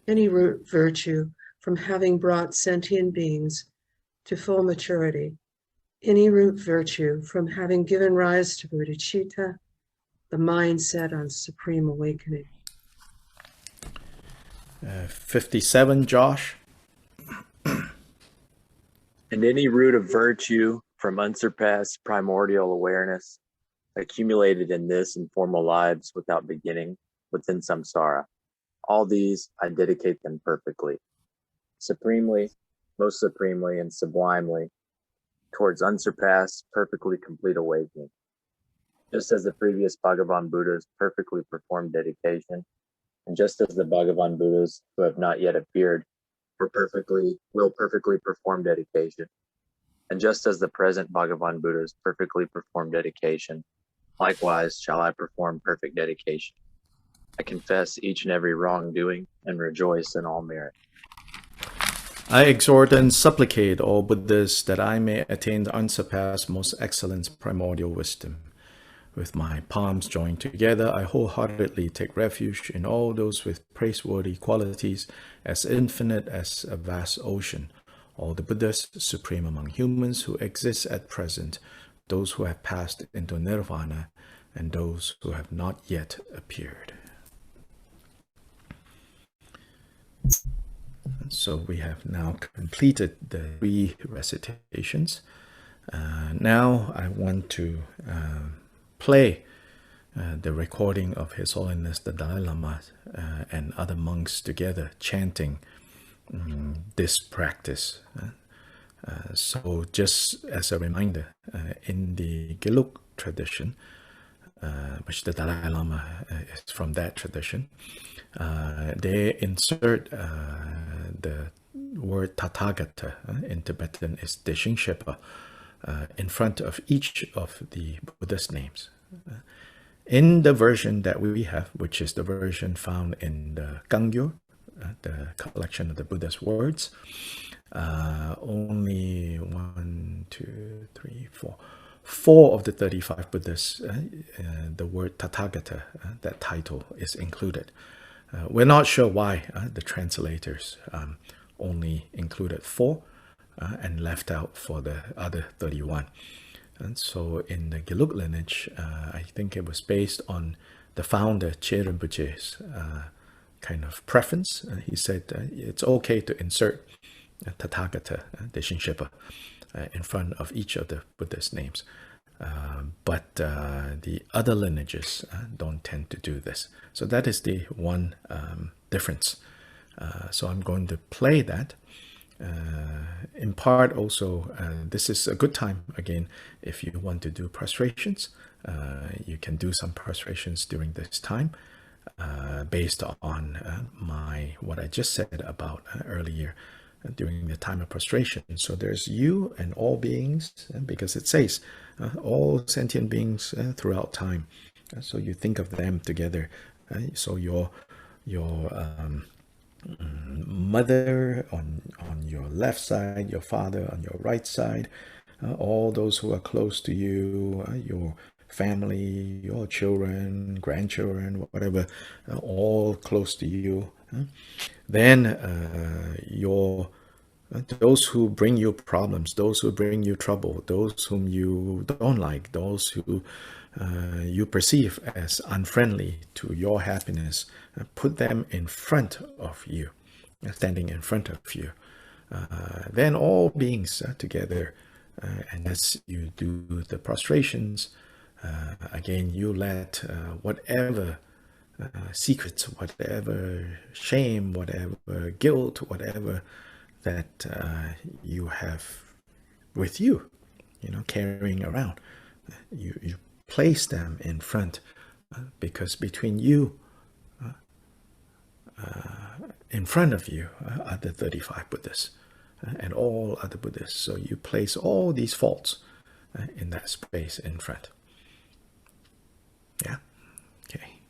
Any root virtue from having brought sentient beings to full maturity, any root virtue from having given rise to Bodhichitta, the mind set on supreme awakening. 57, Josh. And any root of virtue from unsurpassed primordial awareness accumulated in this and former lives without beginning within samsara. All these, I dedicate them perfectly, supremely, most supremely, and sublimely towards unsurpassed, perfectly complete awakening. Just as the previous Bhagavan Buddhas perfectly performed dedication, and just as the Bhagavan Buddhas who have not yet appeared will perfectly perform dedication, and just as the present Bhagavan Buddhas perfectly perform dedication, likewise shall I perform perfect dedication. I confess each and every wrongdoing and rejoice in all merit. I exhort and supplicate all Buddhas that I may attain the unsurpassed, most excellent primordial wisdom. With my palms joined together, I wholeheartedly take refuge in all those with praiseworthy qualities as infinite as a vast ocean, all the Buddhas supreme among humans who exist at present, those who have passed into nirvana, and those who have not yet appeared. So we have now completed the 3 recitations. Now I want to play the recording of His Holiness the Dalai Lama and other monks together chanting this practice. So just as a reminder, in the Gelug tradition, which the Dalai Lama is from that tradition, they insert the word Tathagata, in Tibetan is Deshingshepa, in front of each of the Buddhist names. In the version that we have, which is the version found in the Kangyo, the collection of the Buddha's words, only 4 of the 35 Buddhists, the word Tathagata, that title is included. We're not sure why the translators only included 4 and left out for the other 31. And so in the Gelug lineage, I think it was based on the founder, Che Rinpoche's kind of preference. He said it's okay to insert Tathagata, Deshingshepa, in front of each of the Buddhist names. But the other lineages don't tend to do this. So that is the one difference. So I'm going to play that. In part also, this is a good time, again, if you want to do prostrations. You can do some prostrations during this time based on what I just said about earlier during the time of prostration. So there's you and all beings, because it says all sentient beings throughout time. So you think of them together. So your mother on your left side, your father on your right side, all those who are close to you, your family, your children, grandchildren, whatever, all close to you. Then those who bring you problems, those who bring you trouble, those whom you don't like, those who you perceive as unfriendly to your happiness, put them in front of you, standing in front of you. Then all beings together, and as you do the prostrations, again, you let whatever secrets, whatever shame, whatever guilt, whatever that you have with you, carrying around, you place them in front, because between you, in front of you, are the 35 Buddhas and all other Buddhists. So you place all these faults in that space in front. Yeah? Okay.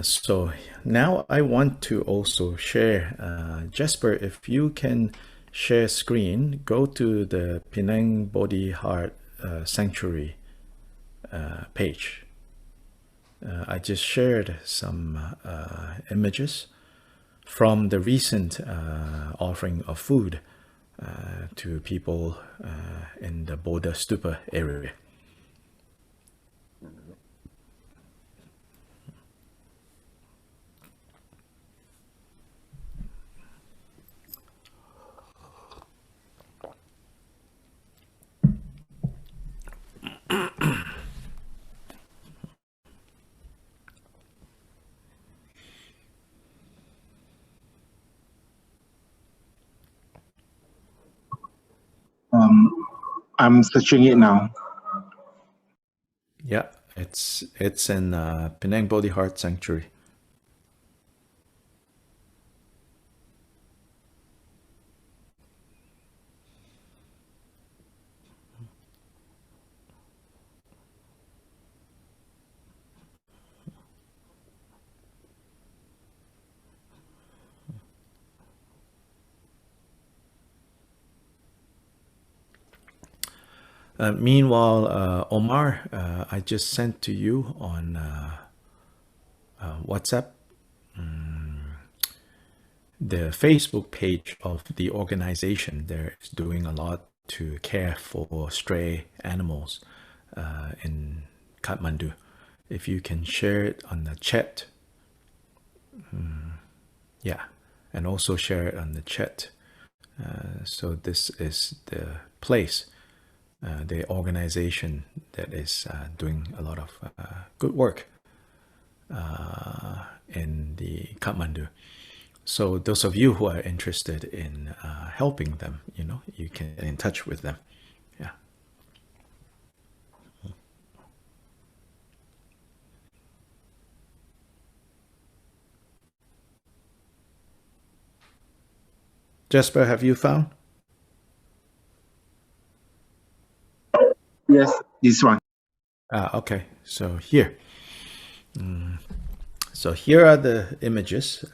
So now I want to also share, Jasper, if you can share screen, go to the Penang Bodhi Heart Sanctuary page. I just shared some images from the recent offering of food to people in the Bodha Stupa area. I'm searching it now. Yeah, it's in Penang Bodhi Heart Sanctuary. Meanwhile, Omar, I just sent to you on WhatsApp the Facebook page of the organization. They're doing a lot to care for stray animals in Kathmandu. If you can share it on the chat, yeah, and also share it on the chat. So this is the place, the organization that is doing a lot of good work in the Kathmandu. So those of you who are interested in helping them, you know, you can get in touch with them. Yeah. Jasper, have you found? Yes, this one. Okay, so here. So here are the images.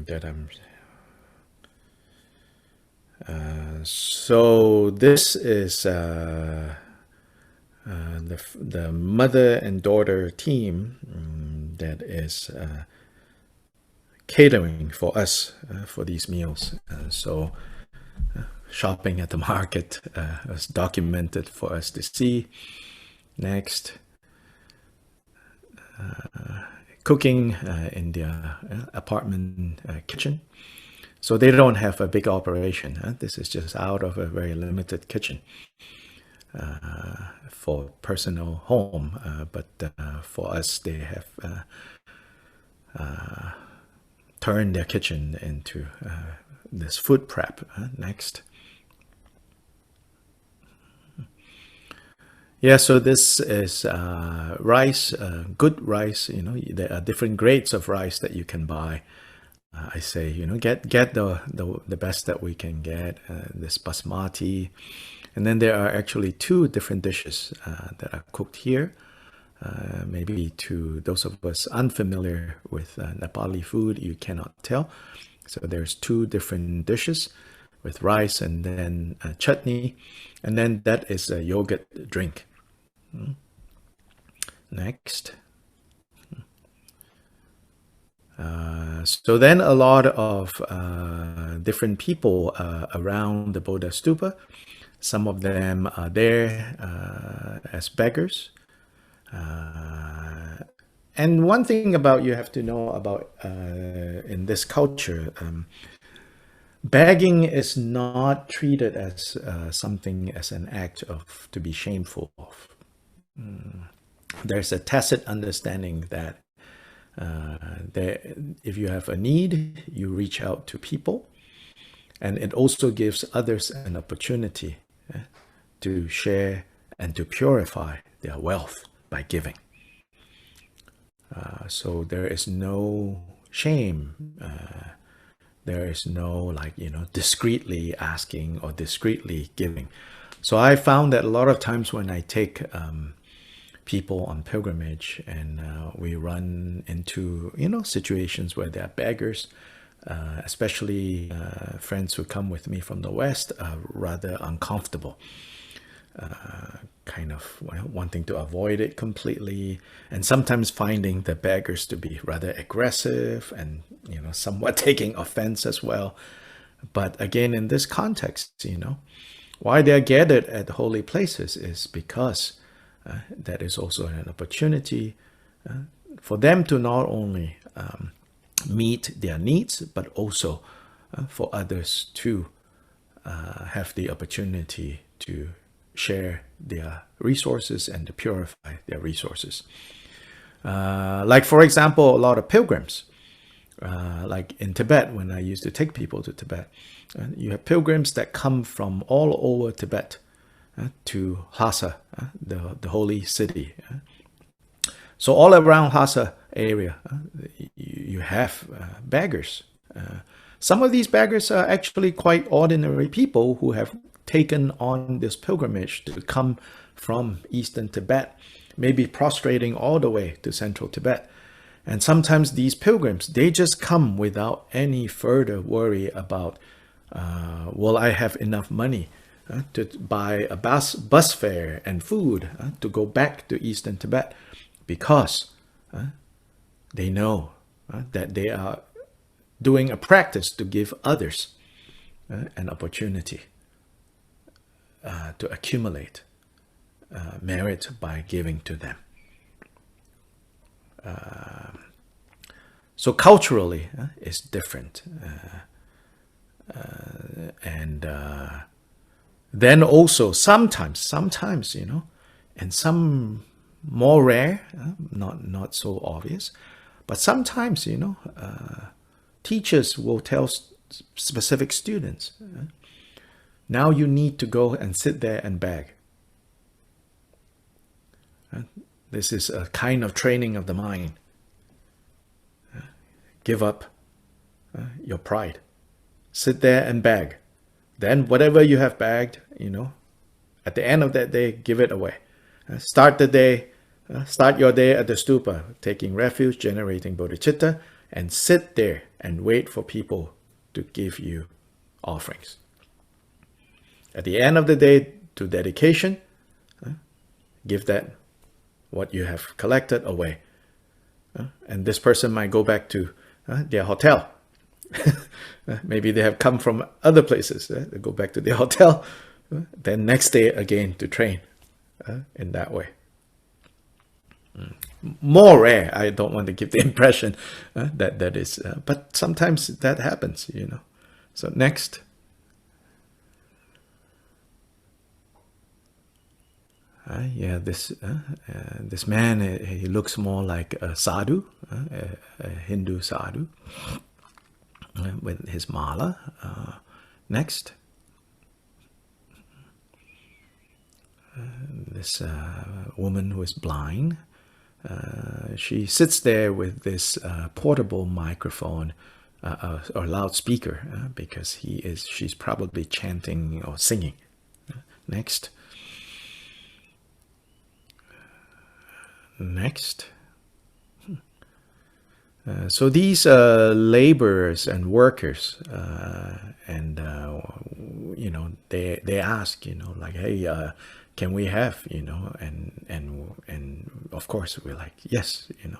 That I'm. So this is the mother and daughter team that is catering for us for these meals. So shopping at the market is documented for us to see. Next, cooking in their apartment kitchen. So they don't have a big operation. This is just out of a very limited kitchen for personal home. But for us, they have turn their kitchen into this food prep. Next. Yeah, so this is rice, good rice. You know, there are different grades of rice that you can buy. I say, you know, get the best that we can get, this basmati. And then there are actually two different dishes that are cooked here. Maybe to those of us unfamiliar with Nepali food, you cannot tell. So there's two different dishes with rice and then chutney. And then that is a yogurt drink. Next. So then a lot of different people around the Bodha Stupa. Some of them are there as beggars. And one thing about you have to know about in this culture, begging is not treated as something as an act of to be shameful of. There's a tacit understanding that if you have a need, you reach out to people, and it also gives others an opportunity to share and to purify their wealth by giving. So there is no shame. There is no, like, you know, discreetly asking or discreetly giving. So I found that a lot of times when I take people on pilgrimage and we run into, you know, situations where there are beggars, especially friends who come with me from the West, are rather uncomfortable, kind of wanting to avoid it completely, and sometimes finding the beggars to be rather aggressive and, you know, somewhat taking offense as well. But again, in this context, you know, why they're gathered at holy places is because that is also an opportunity for them to not only meet their needs, but also for others to have the opportunity to share their resources and to purify their resources. Like, for example, a lot of pilgrims, like in Tibet, when I used to take people to Tibet, you have pilgrims that come from all over Tibet to Lhasa, the holy city. So all around Lhasa area, you have beggars. Some of these beggars are actually quite ordinary people who have taken on this pilgrimage to come from eastern Tibet, maybe prostrating all the way to central Tibet. And sometimes these pilgrims, they just come without any further worry about, will I have enough money to buy a bus fare and food to go back to eastern Tibet, because they know that they are doing a practice to give others an opportunity to accumulate merit by giving to them. So culturally, it's different. And then also sometimes, you know, and some more rare, not so obvious, but sometimes, you know, teachers will tell specific students, now you need to go and sit there and beg. This is a kind of training of the mind. Give up your pride. Sit there and beg. Then whatever you have begged, you know, at the end of that day, give it away. Start the day, start your day at the stupa, taking refuge, generating bodhicitta, and sit there and wait for people to give you offerings. At the end of the day, to dedication, give that, what you have collected, away. And this person might go back to their hotel. Maybe they have come from other places. They go back to their hotel. Then next day again to train in that way. More rare. I don't want to give the impression that is, but sometimes that happens, you know. So next. Yeah, this man, he looks more like a sadhu, a Hindu sadhu. with his mala. Next. This woman who is blind. She sits there with this portable microphone or loudspeaker because she's probably chanting or singing. Next. Next. So these laborers and workers, and you know, they ask, you know, like, hey, can we have, you know, and of course we're like, yes, you know.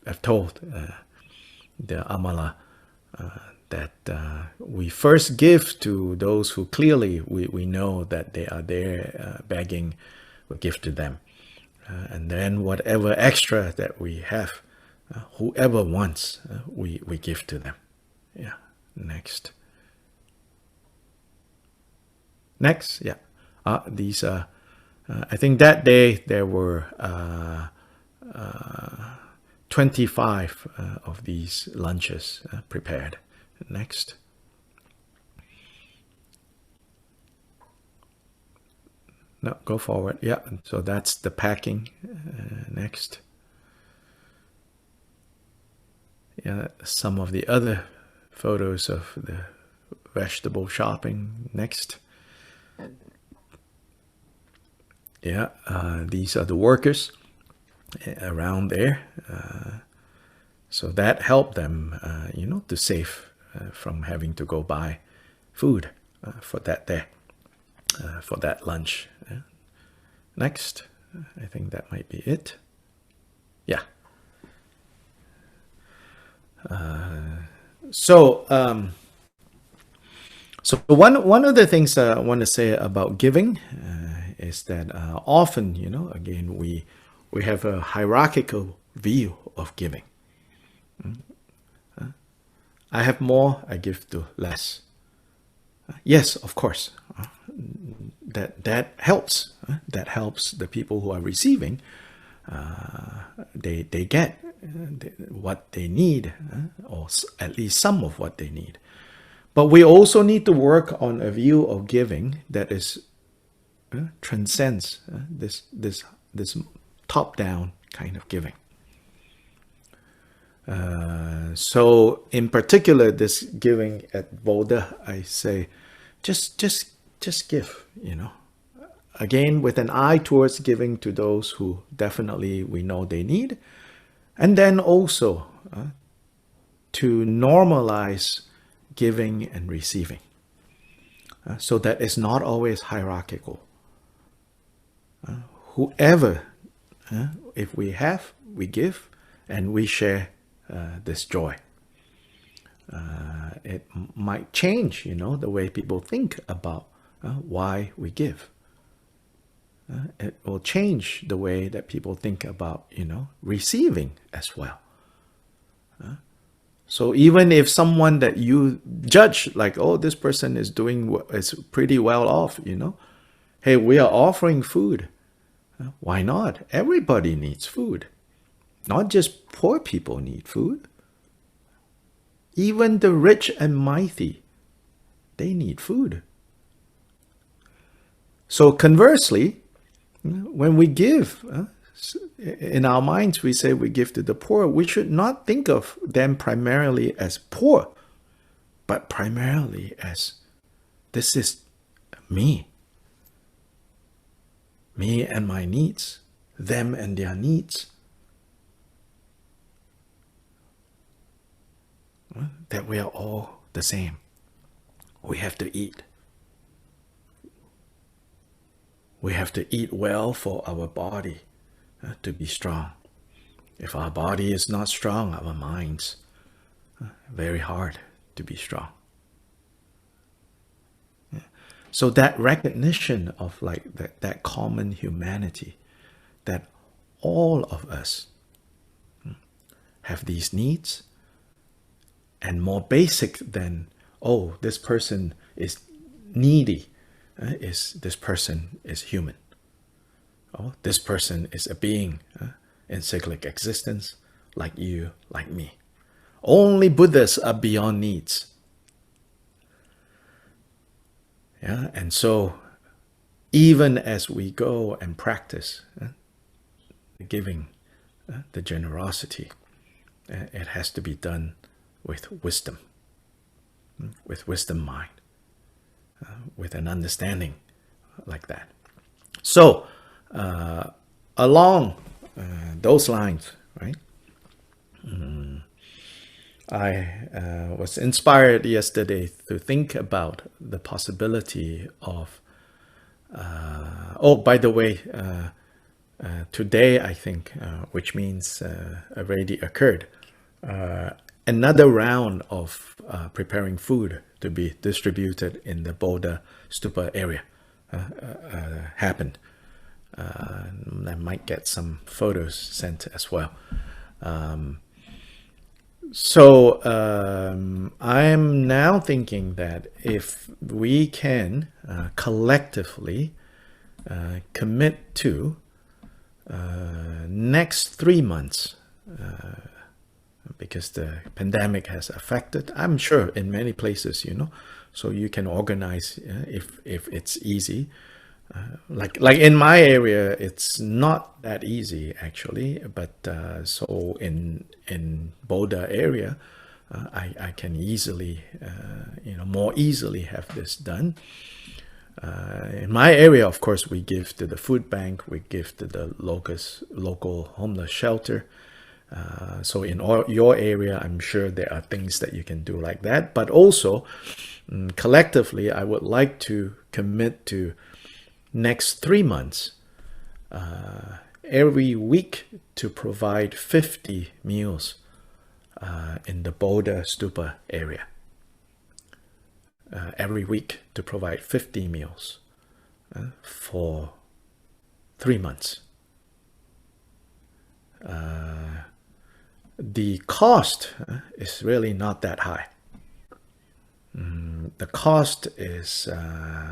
I've told the Amala that we first give to those who clearly we know that they are there begging. We give to them, and then whatever extra that we have, whoever wants, we give to them. Yeah. Next. Next. Yeah. These I think that day there were 25 of these lunches prepared. Next. No, go forward. Yeah, so that's the packing. Next. Yeah, some of the other photos of the vegetable shopping. Next. Yeah, these are the workers around there. So that helped them, you know, to save from having to go buy food for that day, for that lunch. Next, I think that might be it. Yeah. So one of the things I want to say about giving is that often, you know, again, we have a hierarchical view of giving. I have more, I give to less. Yes, of course, that helps. That helps the people who are receiving. They get what they need, or at least some of what they need. But we also need to work on a view of giving that is transcends this top-down kind of giving. So in particular, this giving at Bodha, I say, just give, you know. Again, with an eye towards giving to those who definitely we know they need. And then also to normalize giving and receiving, so that it's not always hierarchical. Whoever, if we have, we give, and we share this joy. It might change, you know, the way people think about why we give. It will change the way that people think about, you know, receiving as well. So even if someone that you judge, like, oh, this person is pretty well off, you know, hey, we are offering food. Why not? Everybody needs food. Not just poor people need food. Even the rich and mighty, they need food. So conversely, when we give, in our minds we say we give to the poor, we should not think of them primarily as poor, but primarily as, this is me. Me and my needs, them and their needs. That we are all the same. We have to eat. We have to eat well for our body to be strong. If our body is not strong, our minds, very hard to be strong. So that recognition of like that common humanity, that all of us have these needs, and more basic than, oh, this person is needy, is this person is human. Oh, this person is a being in cyclic existence, like you, like me. Only Buddhas are beyond needs. Yeah, and so even as we go and practice the giving, the generosity, it has to be done with wisdom mind, with an understanding like that. So, along those lines, right? I was inspired yesterday to think about the possibility of, oh, by the way, today, I think, which means already occurred, another round of preparing food to be distributed in the Bodha Stupa area happened. I might get some photos sent as well. So I'm now thinking that if we can collectively commit to next 3 months, because the pandemic has affected, I'm sure in many places, you know, so you can organize if it's easy. Like in my area, it's not that easy actually, but so in Bodha area, I can easily, more easily have this done. In my area, of course, we give to the food bank, we give to the local homeless shelter. So in your area, I'm sure there are things that you can do like that. But also, collectively, I would like to commit to next 3 months, every week to provide 50 meals in the Bodha Stupa area. Every week to provide 50 meals for 3 months. The cost is really not that high. The cost is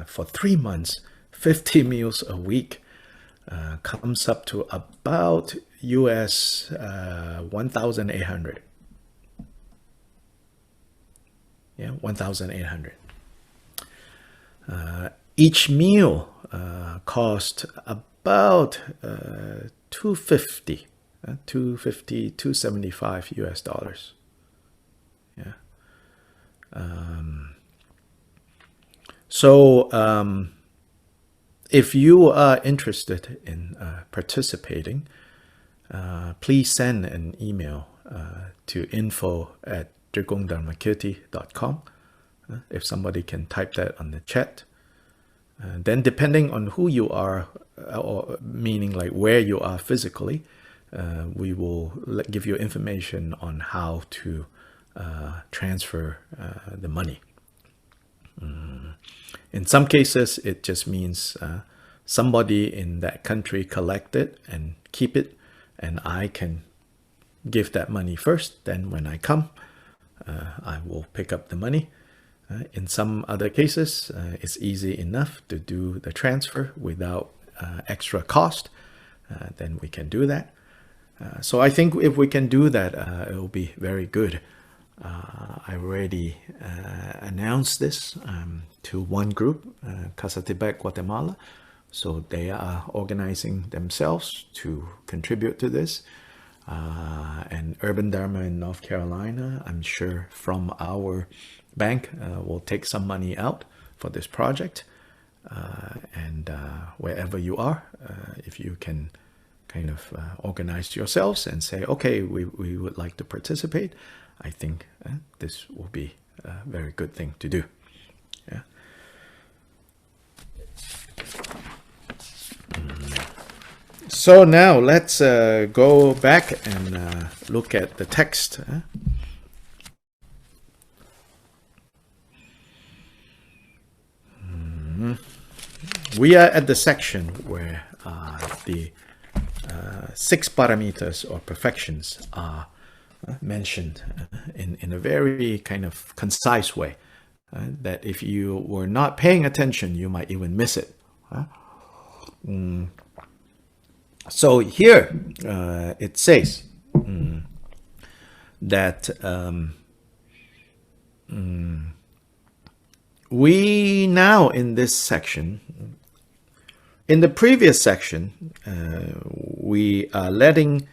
for 3 months, 50 meals a week comes up to about US 1,800. Yeah, 1,800. Each meal cost about 250, 275 US dollars. Yeah. So if you are interested in participating, please send an email to info@drigongdharmakirti.com. If somebody can type that on the chat. Then depending on who you are, or meaning like where you are physically, we will give you information on how to transfer the money. In some cases, it just means somebody in that country collect it and keep it, and I can give that money first. Then when I come, I will pick up the money. In some other cases, it's easy enough to do the transfer without extra cost. Then we can do that. So I think if we can do that, it will be very good. I already announced this to one group, Casa Tibet, Guatemala. So they are organizing themselves to contribute to this. And Urban Dharma in North Carolina, I'm sure from our bank will take some money out for this project. And wherever you are, if you can kind of organize yourselves and say, okay, we would like to participate, I think this will be a very good thing to do. Yeah. So now let's go back and look at the text. We are at the section where the 6 paramitas or perfections are mentioned in a very kind of concise way, that if you were not paying attention, you might even miss it. So here it says, that we now in this section, in the previous section, we are letting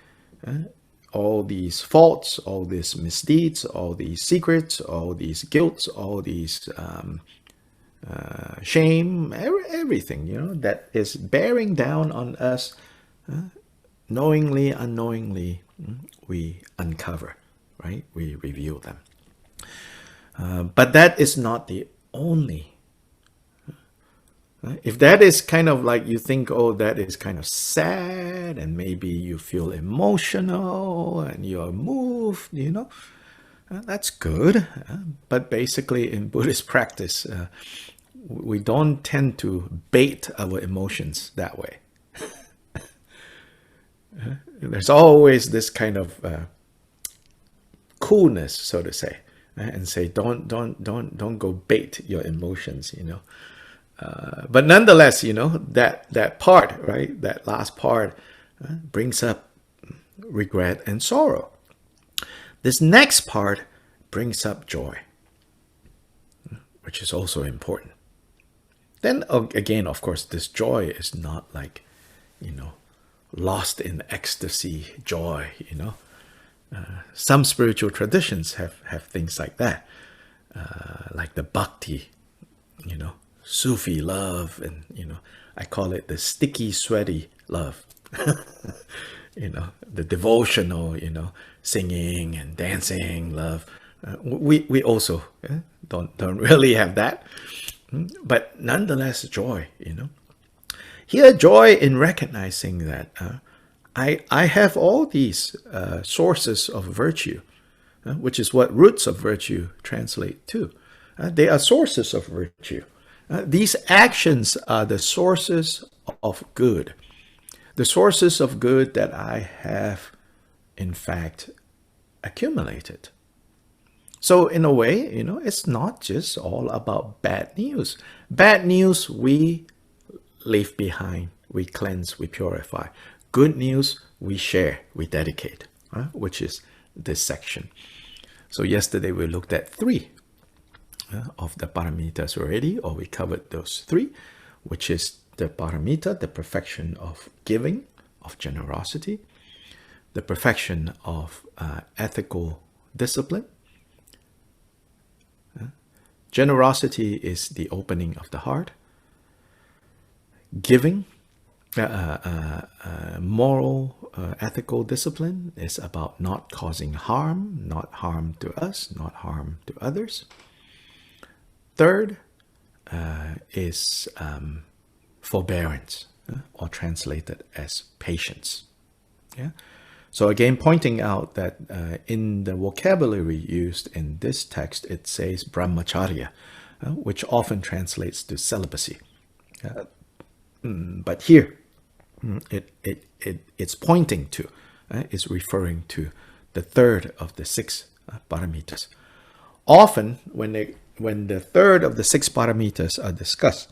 all these faults, all these misdeeds, all these secrets, all these guilts, all these shame, everything, that is bearing down on us, knowingly, unknowingly, we uncover, right? We reveal them. But that is not the only. If that is kind of like you think, oh, that is kind of sad, and maybe you feel emotional and you're moved, that's good. But basically in Buddhist practice, we don't tend to bait our emotions that way. There's always this kind of coolness, so to say, and say, don't go bait your emotions, but nonetheless, that part, right, that last part brings up regret and sorrow. This next part brings up joy, which is also important. Then again, of course, this joy is not like, lost in ecstasy joy, Some spiritual traditions have things like that, like the bhakti, Sufi love, and I call it the sticky, sweaty love. The devotional, singing and dancing love. We also don't really have that, but nonetheless, joy. Here, joy in recognizing that I have all these sources of virtue, which is what roots of virtue translate to. They are sources of virtue. These actions are the sources of good. The sources of good that I have, in fact, accumulated. So in a way, it's not just all about bad news. Bad news we leave behind, we cleanse, we purify. Good news we share, we dedicate, which is this section. So yesterday we looked at 3 of the paramitas already, or we covered those 3, which is the paramita, the perfection of giving, of generosity, the perfection of ethical discipline. Generosity is the opening of the heart. Giving, moral, ethical discipline is about not causing harm, not harm to us, not harm to others. Third is forbearance, or translated as patience. Yeah. So again, pointing out that in the vocabulary used in this text, it says brahmacharya, which often translates to celibacy. But here, it's pointing to, it's referring to the third of the 6 paramitas. Often, when the third of the 6 paramitas are discussed,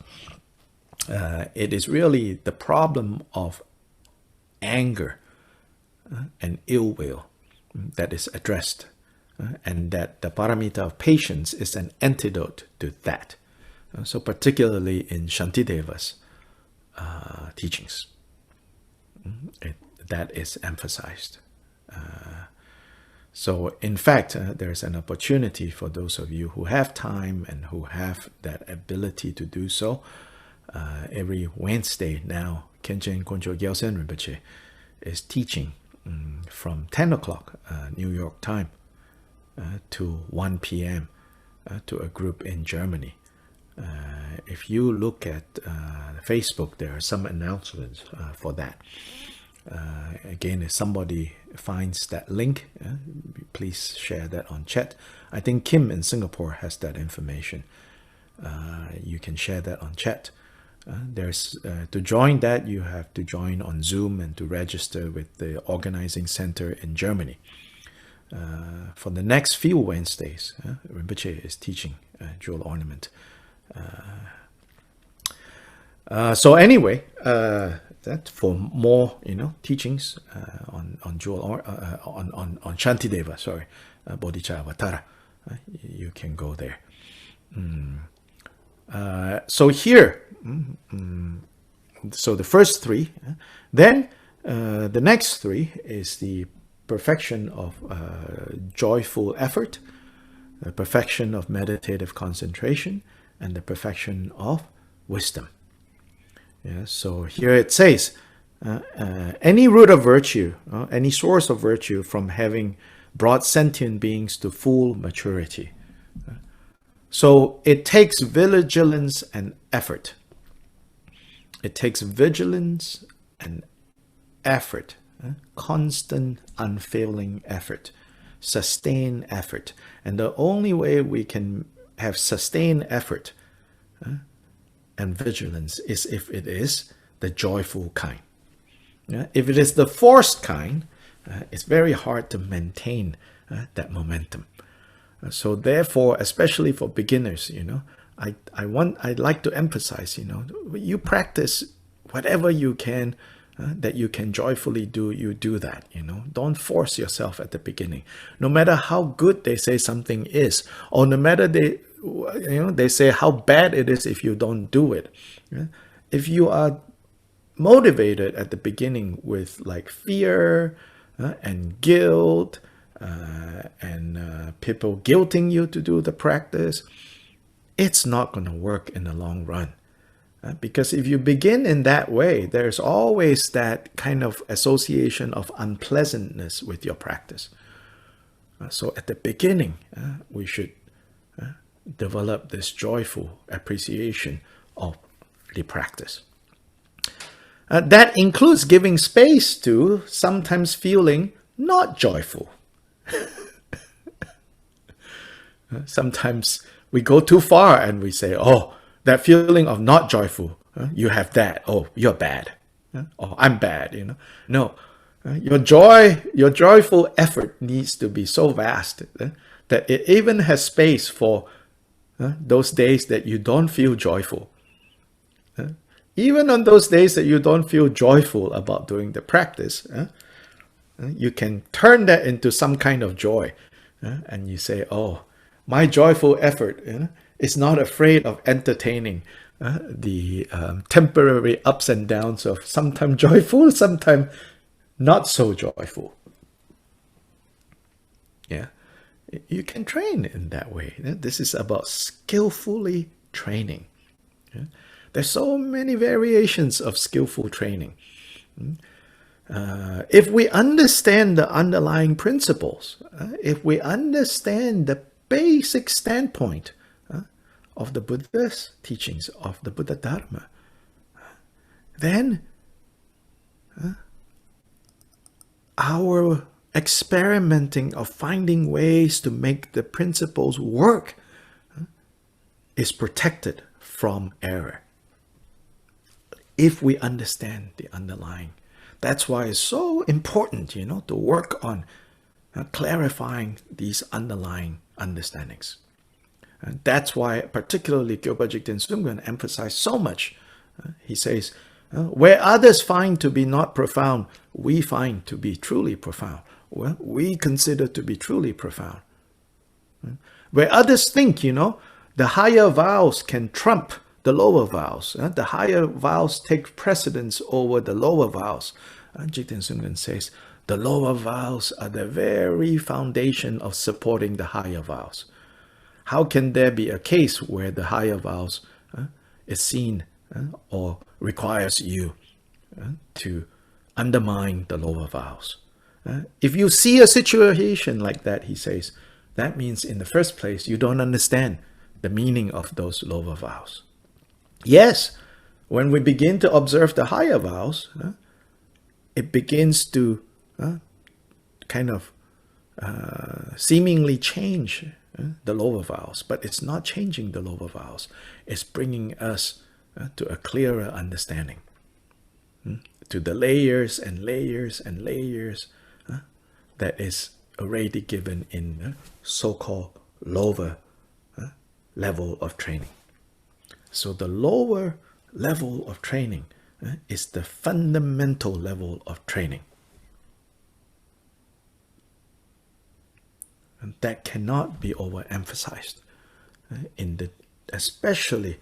it is really the problem of anger and ill will that is addressed, and that the paramita of patience is an antidote to that. So particularly in Shantideva's teachings, that is emphasized. So in fact, there's an opportunity for those of you who have time and who have that ability to do so. Every Wednesday now, Khenchen Koncho Gyaltsen Rinpoche is teaching from 10 o'clock New York time to 1 p.m. To a group in Germany. If you look at Facebook, there are some announcements for that. Again, if somebody finds that link, please share that on chat. I think Kim in Singapore has that information. You can share that on chat. To join that, you have to join on Zoom and to register with the organizing center in Germany. For the next few Wednesdays, Rinpoche is teaching jewel ornament. So anyway, that for more, teachings on Jewel or on Shantideva, sorry, Bodhichitta, you can go there. So here, so the first three, then the next three is the perfection of joyful effort, the perfection of meditative concentration, and the perfection of wisdom. Yeah, so here it says, any root of virtue, any source of virtue from having brought sentient beings to full maturity. So it takes vigilance and effort. It takes vigilance and effort, constant, unfailing effort, sustained effort. And the only way we can have sustained effort and vigilance is if it is the joyful kind. If it is the forced kind, it's very hard to maintain that momentum. So therefore, especially for beginners, I'd like to emphasize, you practice whatever you can that you can joyfully do, you do that, Don't force yourself at the beginning. No matter how good they say something is, or no matter they say how bad it is if you don't do it. If you are motivated at the beginning with like fear and guilt and people guilting you to do the practice, it's not going to work in the long run. Because if you begin in that way, there's always that kind of association of unpleasantness with your practice. So at the beginning, we should develop this joyful appreciation of the practice. That includes giving space to sometimes feeling not joyful. Sometimes we go too far and we say, oh, that feeling of not joyful, you have that, oh, you're bad, oh, I'm bad, No, your joyful effort needs to be so vast that it even has space for those days that you don't feel joyful. Even on those days that you don't feel joyful about doing the practice, you can turn that into some kind of joy. And you say, oh, my joyful effort is not afraid of entertaining the temporary ups and downs of sometimes joyful, sometimes not so joyful. Yeah, you can train in that way. This is about skillfully training. There's so many variations of skillful training. If we understand the underlying principles, if we understand the basic standpoint of the Buddha's teachings, of the Buddha Dharma, then our experimenting of finding ways to make the principles work is protected from error. If we understand the underlying. That's why it's so important, to work on clarifying these underlying understandings. And that's why particularly Gyalpa Jigten Sumgön emphasized so much. He says, where others find to be not profound, we find to be truly profound. Well, we consider to be truly profound. Where others think, the higher vows can trump the lower vows. The higher vows take precedence over the lower vows. Jigten Sumgön says, the lower vows are the very foundation of supporting the higher vows. How can there be a case where the higher vows is seen or requires you to undermine the lower vows? If you see a situation like that, he says, that means in the first place, you don't understand the meaning of those lower vows. Yes, when we begin to observe the higher vows, it begins to kind of seemingly change the lower vows, but it's not changing the lower vows. It's bringing us to a clearer understanding, to the layers and layers and layers that is already given in the so-called lower level of training. So the lower level of training is the fundamental level of training. And that cannot be overemphasized, in the especially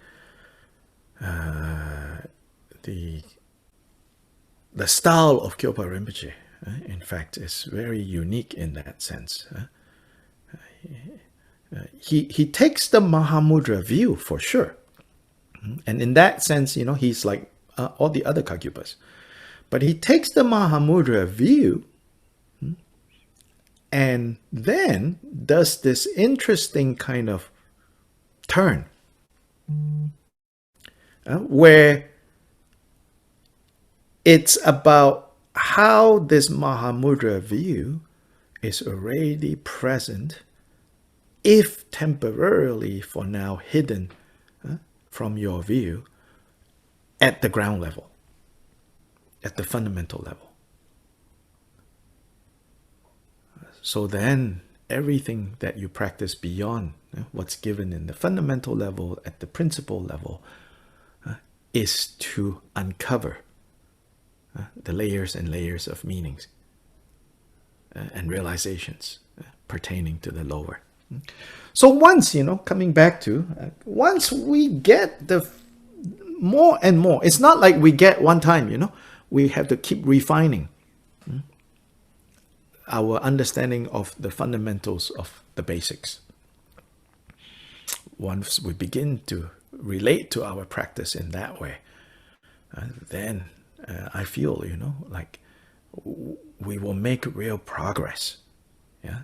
the style of Kyopa Rinpoche. In fact, is very unique in that sense. He takes the Mahamudra view for sure, and in that sense, he's like all the other Kagyupas. But he takes the Mahamudra view and then does this interesting kind of turn where it's about how this Mahamudra view is already present, if temporarily for now hidden from your view, at the ground level, at the fundamental level. So then everything that you practice beyond what's given in the fundamental level, at the principle level, is to uncover the layers and layers of meanings and realizations pertaining to the lower. So once, coming back to, once we get the more and more, it's not like we get one time, we have to keep refining our understanding of the fundamentals of the basics. Once we begin to relate to our practice in that way, then I feel, like we will make real progress. Yeah.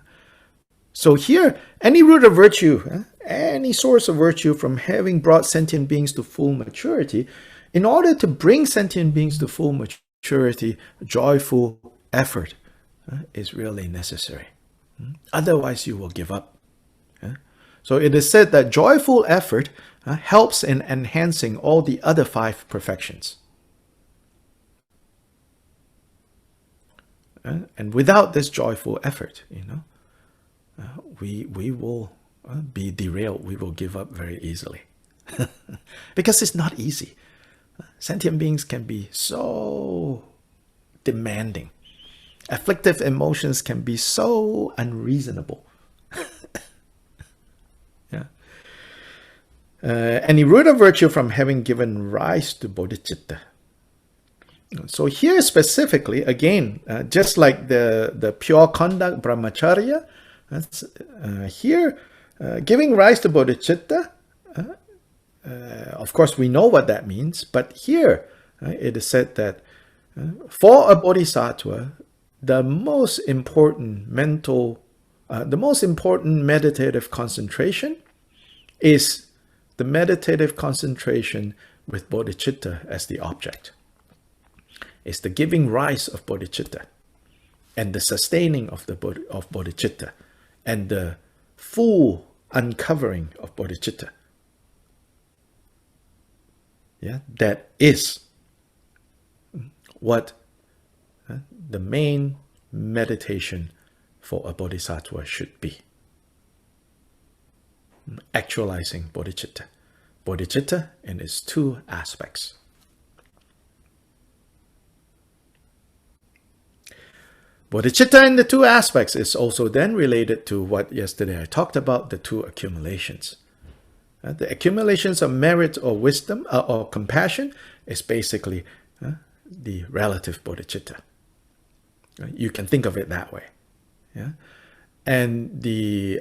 So here, any root of virtue, any source of virtue from having brought sentient beings to full maturity, in order to bring sentient beings to full maturity, joyful effort is really necessary. Otherwise, you will give up. So it is said that joyful effort helps in enhancing all the other 5 perfections. And without this joyful effort, we will be derailed. We will give up very easily. Because it's not easy. Sentient beings can be so demanding. Afflictive emotions can be so unreasonable. Yeah. Any root of virtue from having given rise to bodhicitta. So here specifically, again, just like the pure conduct brahmacharya, here giving rise to bodhicitta, of course we know what that means, but here it is said that for a bodhisattva, the most important meditative concentration is the meditative concentration with bodhicitta as the object. It's the giving rise of bodhicitta and the sustaining of bodhicitta and the full uncovering of bodhicitta. Yeah, that is what the main meditation for a bodhisattva should be. Actualizing bodhicitta. Bodhicitta in its 2 aspects. Bodhicitta in the 2 aspects is also then related to what yesterday I talked about, the 2 accumulations. The accumulations of merit or wisdom or compassion is basically the relative bodhicitta. You can think of it that way. Yeah? And the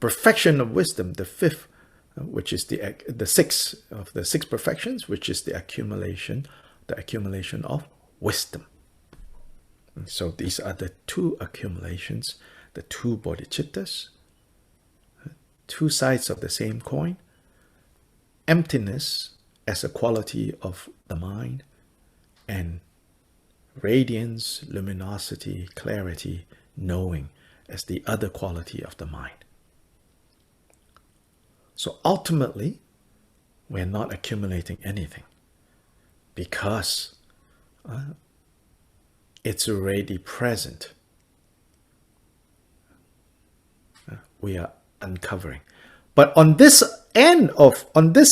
perfection of wisdom, the 5th, which is the 6th of the 6 perfections, which is the accumulation of wisdom. And so these are the 2 accumulations, the 2 bodhicittas, 2 sides of the same coin. Emptiness as a quality of the mind, and radiance, luminosity, clarity, knowing as the other quality of the mind. So ultimately, we're not accumulating anything because it's already present. We are uncovering. But on this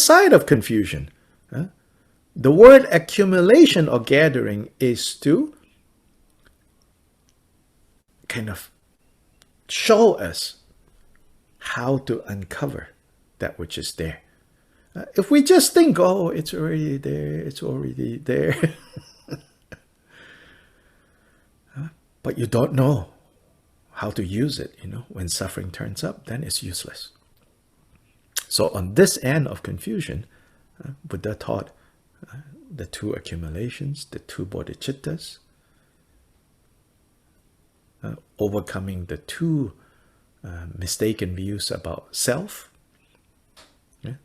side of confusion, The word accumulation or gathering is to kind of show us how to uncover that which is there. If we just think, oh, it's already there, it's already there, but you don't know how to use it, when suffering turns up, then it's useless. So on this end of confusion, Buddha taught the two accumulations, the two bodhicittas, overcoming the two mistaken views about self,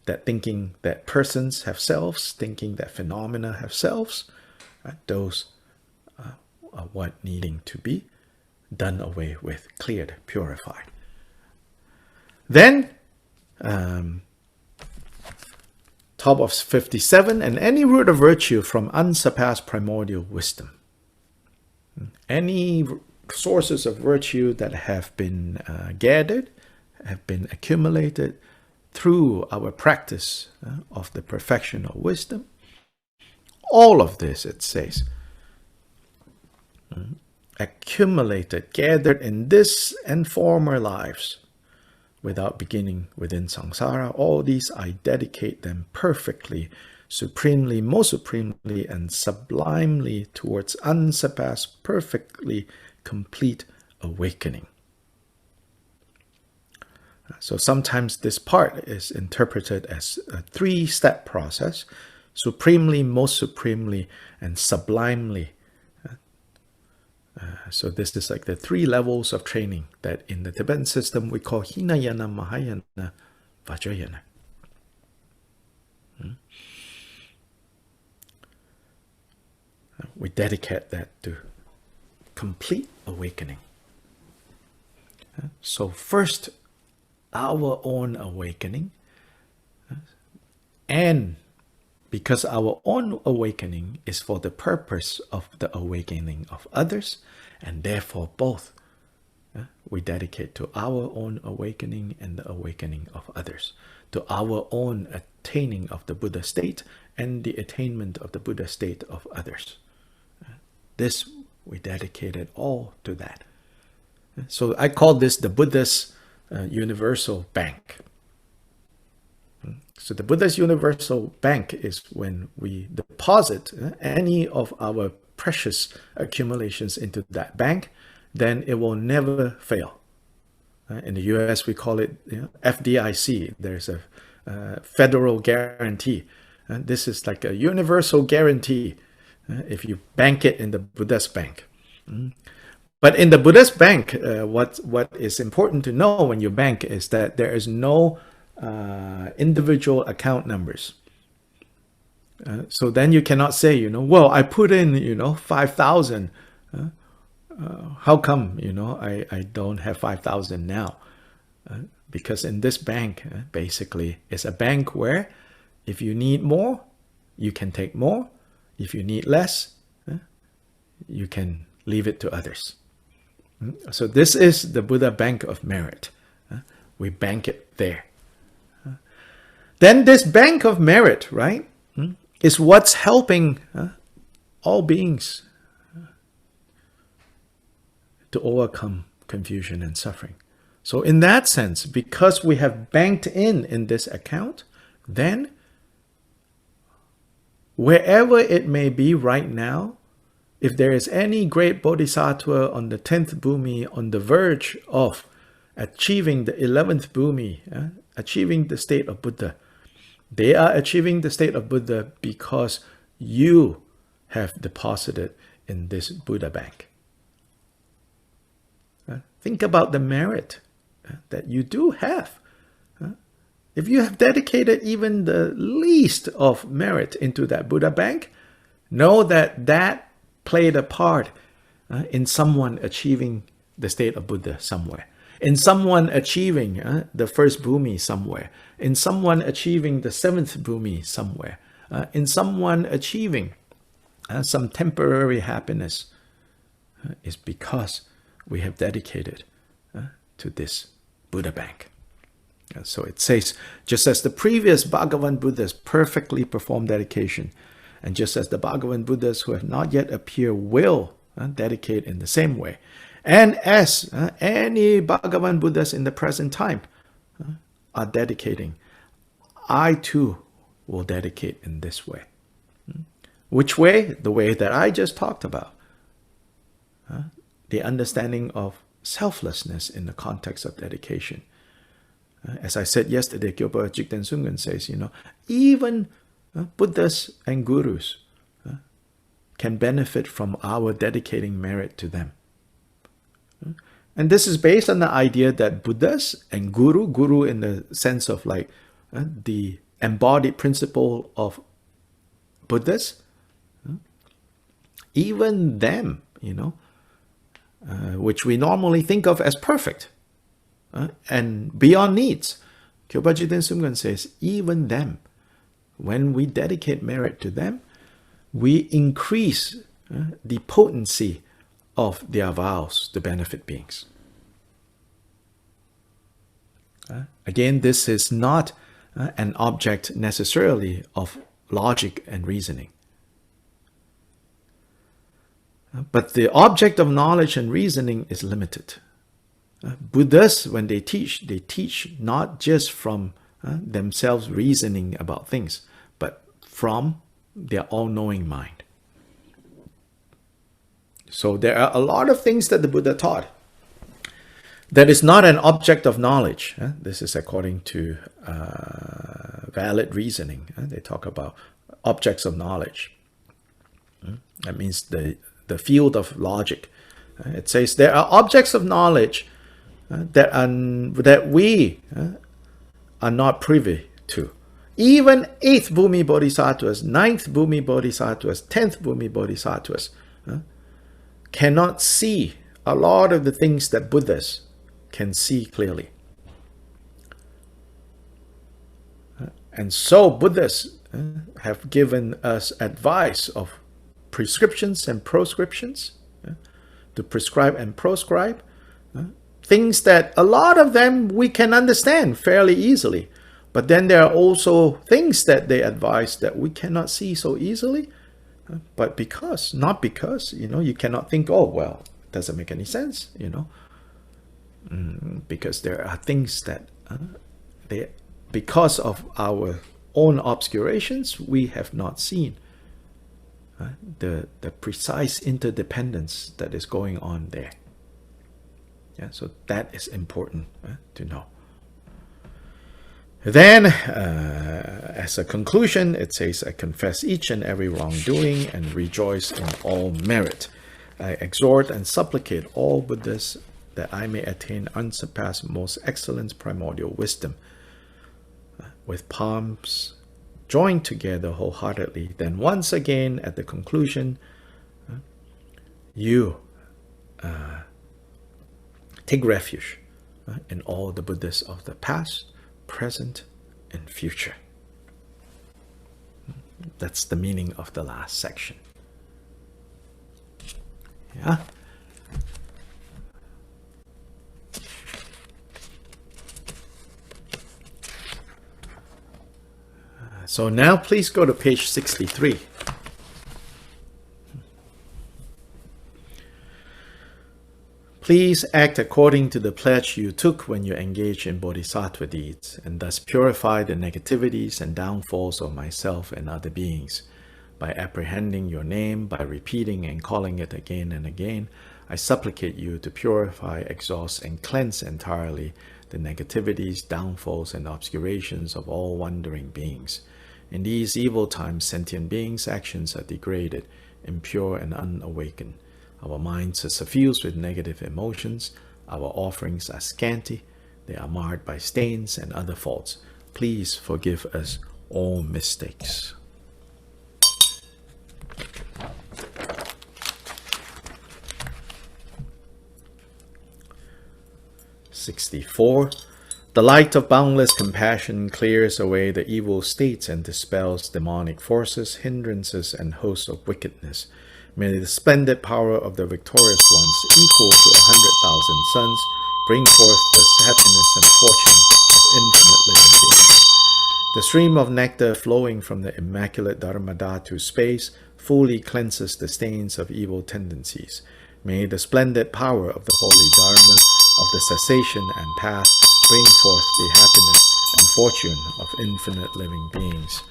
that thinking that persons have selves, thinking that phenomena have selves, those are what needing to be done away with, cleared, purified. Then, top of 57, and any root of virtue from unsurpassed primordial wisdom. Any sources of virtue that have been gathered, have been accumulated through our practice of the perfection of wisdom. All of this, it says, accumulated, gathered in this and former lives, without beginning within samsara. All these I dedicate them perfectly, supremely, most supremely, and sublimely towards unsurpassed, perfectly complete awakening. So sometimes this part is interpreted as a three-step process: supremely, most supremely, and sublimely. So this is like the three levels of training that in the Tibetan system we call Hinayana, Mahayana, Vajrayana. We dedicate that to complete awakening. So first, our own awakening, and because our own awakening is for the purpose of the awakening of others, and therefore both we dedicate to our own awakening and the awakening of others, to our own attaining of the Buddha state and the attainment of the Buddha state of others. This, we dedicate it all to that. So I call this the Buddha's universal bank. So the Buddha's universal bank is when we deposit any of our precious accumulations into that bank, then it will never fail. In the US, we call it FDIC. There's a federal guarantee. This is like a universal guarantee if you bank it in the Buddhist bank. But in the Buddhist bank, what is important to know when you bank is that there is no individual account numbers. So then you cannot say, well, I put in, 5,000. How come, I don't have 5,000 now? Because in this bank, basically, it's a bank where if you need more, you can take more. If you need less, you can leave it to others. So this is the Buddha bank of merit. We bank it there. Then this bank of merit, right, is what's helping all beings to overcome confusion and suffering. So in that sense, because we have banked in this account, then wherever it may be right now, if there is any great bodhisattva on the 10th bhumi on the verge of achieving the 11th bhumi, achieving the state of Buddha, they are achieving the state of Buddha because you have deposited in this Buddha bank. Think about the merit that you do have. If you have dedicated even the least of merit into that Buddha bank, know that that played a part in someone achieving the state of Buddha somewhere, in someone achieving the first bhumi somewhere, in someone achieving the 7th bhumi somewhere, in someone achieving some temporary happiness, is because we have dedicated to this Buddha bank. So it says, just as the previous Bhagavan Buddhas perfectly perform dedication, and just as the Bhagavan Buddhas who have not yet appeared will dedicate in the same way, and as any Bhagavan Buddhas in the present time are dedicating, I too will dedicate in this way. Which way? The way that I just talked about. The understanding of selflessness in the context of dedication. As I said yesterday, Kyopa Jigten Sungan says, even Buddhas and Gurus can benefit from our dedicating merit to them. And this is based on the idea that Buddhas and Guru in the sense of like the embodied principle of Buddhas, even them, which we normally think of as perfect and beyond needs. Kyopa Jigten Sumgan says, even them, when we dedicate merit to them, we increase the potency of their vows to benefit beings. Again, this is not an object necessarily of logic and reasoning. But the object of knowledge and reasoning is limited. Buddhists, when they teach not just from themselves reasoning about things, but from their all-knowing mind. So there are a lot of things that the Buddha taught that is not an object of knowledge. This is according to valid reasoning. They talk about objects of knowledge. That means the field of logic. It says there are objects of knowledge that we are not privy to. Even 8th Bhumi Bodhisattvas, 9th Bhumi Bodhisattvas, 10th Bhumi Bodhisattvas cannot see a lot of the things that Buddhas can see clearly. And so Buddhists have given us advice of prescriptions and proscriptions, to prescribe and proscribe, things that a lot of them we can understand fairly easily. But then there are also things that they advise that we cannot see so easily, but not because, you cannot think, oh, well, it doesn't make any sense, because there are things that because of our own obscurations, we have not seen the precise interdependence that is going on there. So that is important to know. Then, as a conclusion, it says, I confess each and every wrongdoing and rejoice in all merit. I exhort and supplicate all Buddhas that I may attain unsurpassed, most excellent primordial wisdom. With palms joined together wholeheartedly, then once again at the conclusion, you take refuge in all the Buddhas of the past, present, and future. That's the meaning of the last section. Yeah. So now please go to page 63. Please act according to the pledge you took when you engaged in bodhisattva deeds, and thus purify the negativities and downfalls of myself and other beings. By apprehending your name, by repeating and calling it again and again, I supplicate you to purify, exhaust, and cleanse entirely the negativities, downfalls, and obscurations of all wandering beings. In these evil times, sentient beings' actions are degraded, impure, and unawakened. Our minds are suffused with negative emotions. Our offerings are scanty. They are marred by stains and other faults. Please forgive us all mistakes. (64) The light of boundless compassion clears away the evil states and dispels demonic forces, hindrances, and hosts of wickedness. May the splendid power of the victorious ones, equal to 100,000 suns, bring forth the happiness and fortune of infinite living beings. The stream of nectar flowing from the immaculate Dharmadhatu space fully cleanses the stains of evil tendencies. May the splendid power of the holy Dharma of the cessation and path bring forth the happiness and fortune of infinite living beings.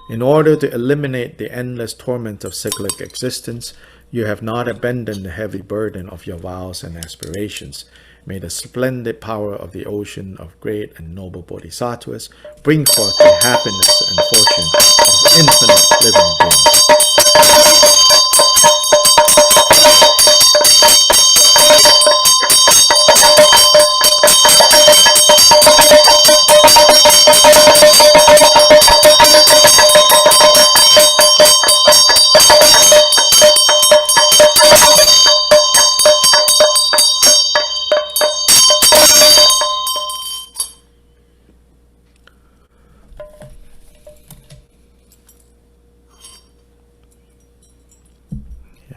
In order to eliminate the endless torment of cyclic existence, you have not abandoned the heavy burden of your vows and aspirations. May the splendid power of the ocean of great and noble bodhisattvas bring forth the happiness and fortune of infinite living beings.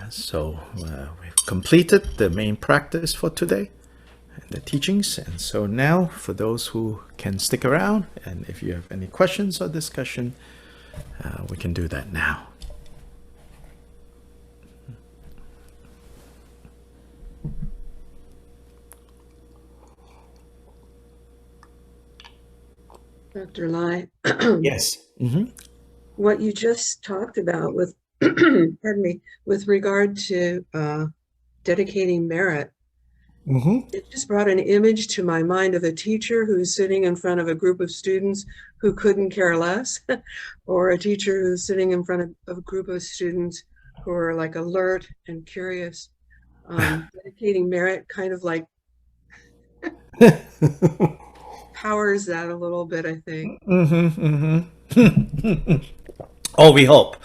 So we've completed the main practice for today and the teachings. And so now for those who can stick around, and if you have any questions or discussion, we can do that now. Dr. Lai. Yes. What you just talked about with, pardon me, with regard to dedicating merit, it just brought an image to my mind of a teacher who's sitting in front of a group of students who couldn't care less, or a teacher who's sitting in front of a group of students who are like alert and curious. Dedicating merit kind of like powers that a little bit, I think. Oh, we hope.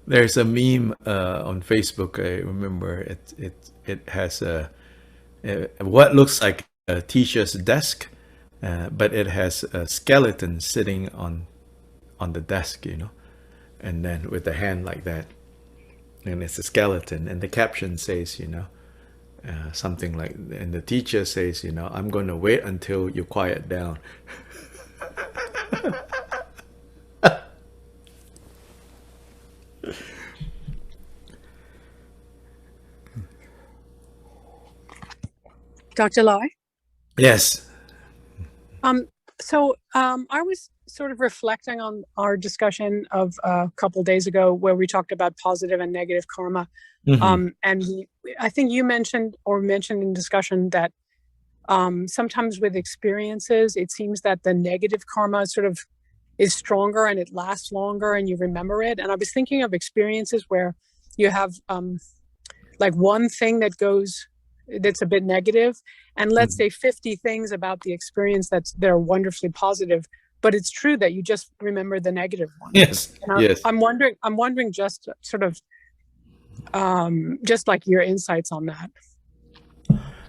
There's a meme on Facebook. I remember it has what looks like a teacher's desk, but it has a skeleton sitting on the desk, you know, and then with the hand like that, and it's a skeleton, and the caption says, you know, something like, and the teacher says, you know, I'm going to wait until you quiet down. Dr. Lai? Yes. So I was sort of reflecting on our discussion of a couple of days ago where we talked about positive and negative karma. And I think you mentioned in discussion that sometimes with experiences, it seems that the negative karma sort of is stronger and it lasts longer and you remember it. And I was thinking of experiences where you have like one thing that's a bit negative, and let's say 50 things about the experience that are wonderfully positive, but it's true that you just remember the negative one. Yes. Yes. I'm wondering just sort of just like your insights on that.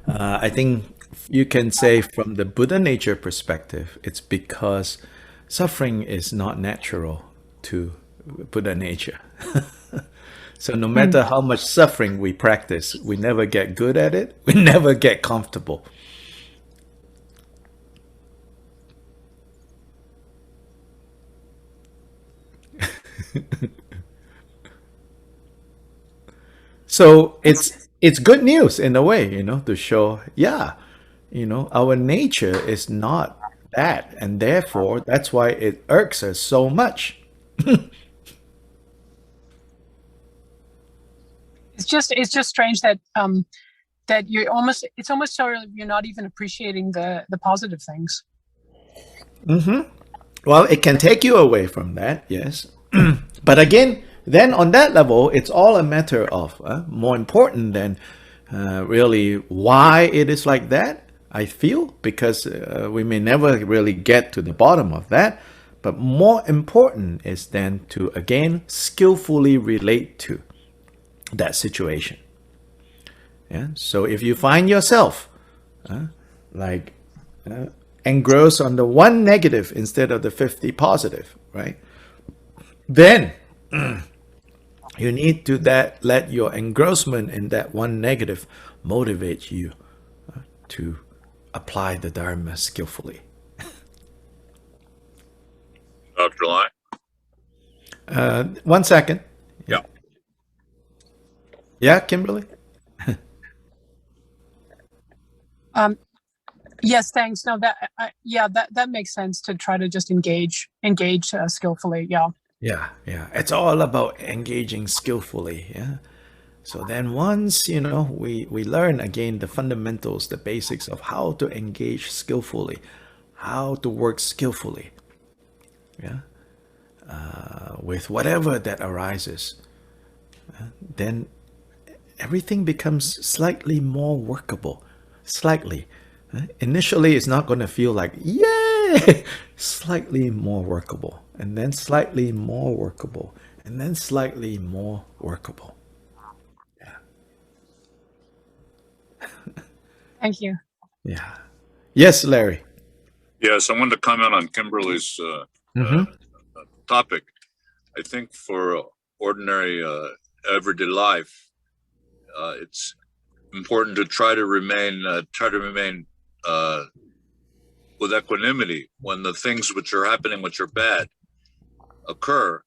I think you can say from the Buddha nature perspective, it's because suffering is not natural to Buddha nature. So no matter how much suffering we practice, we never get good at it. We never get comfortable. So it's good news in a way, you know, to show, yeah, you know, our nature is not that, and therefore that's why it irks us so much. It's just strange that that it's almost so you're not even appreciating the positive things. Well, it can take you away from that, yes. But again, then on that level, it's all a matter of more important than really why it is like that, I feel, because we may never really get to the bottom of that. But more important is then to, again, skillfully relate to that situation. Yeah. So if you find yourself engrossed on the one negative instead of the 50 positive, right? Then You need to let your engrossment in that one negative motivate you to apply the Dharma skillfully. Dr. Lai? 1 second. Yeah. Yeah, Kimberly? Yes, thanks. No, that makes sense to try to just engage skillfully. Yeah. Yeah. It's all about engaging skillfully. Yeah. So then once, we learn again the fundamentals, the basics of how to engage skillfully, how to work skillfully, yeah, with whatever that arises, then everything becomes slightly more workable. Slightly. Initially, it's not going to feel like, yay! Slightly more workable, and then slightly more workable, and then slightly more workable. Thank you. Yeah. Yes, Larry. Yes, I wanted to comment on Kimberly's topic. I think for ordinary everyday life, it's important to try to remain with equanimity when the things which are happening, which are bad, occur.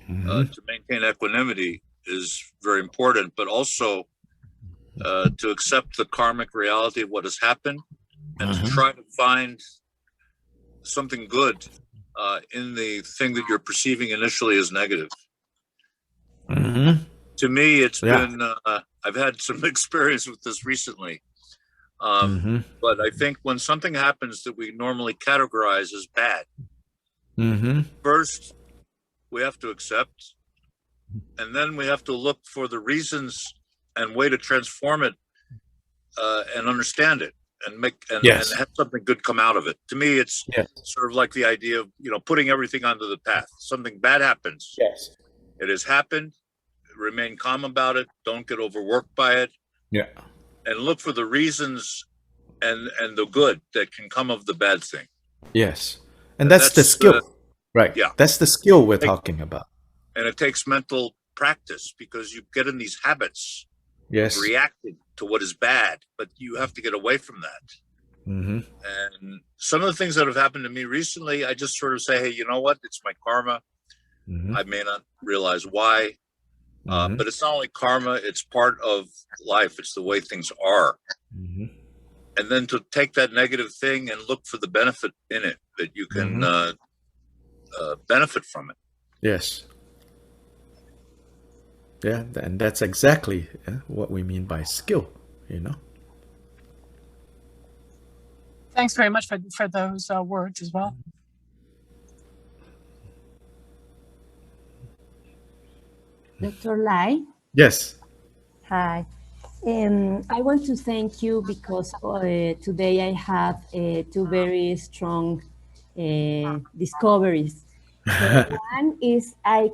To maintain equanimity is very important, but also to accept the karmic reality of what has happened and to try to find something good in the thing that you're perceiving initially as negative. To me, it's been, I've had some experience with this recently. But I think when something happens that we normally categorize as bad, first we have to accept, and then we have to look for the reasons and way to transform it and understand it and and have something good come out of it. To me, it's sort of like the idea of, putting everything onto the path. Something bad happens. Yes. It has happened. Remain calm about it. Don't get overworked by it. Yeah. And look for the reasons and the good that can come of the bad thing. Yes. And that's the skill. Right. Yeah. That's the skill we're talking about. And it takes mental practice because you get in these habits of reacting to what is bad, but you have to get away from that. And some of the things that have happened to me recently, I just sort of say, hey, you know what? It's my karma. I may not realize why, but it's not only karma, it's part of life. It's the way things are. And then to take that negative thing and look for the benefit in it, that you can benefit from it. Yes. Yeah, and that's exactly what we mean by skill, Thanks very much for those words as well. Dr. Lai? Yes. Hi. I want to thank you because today I have two very strong discoveries. One is I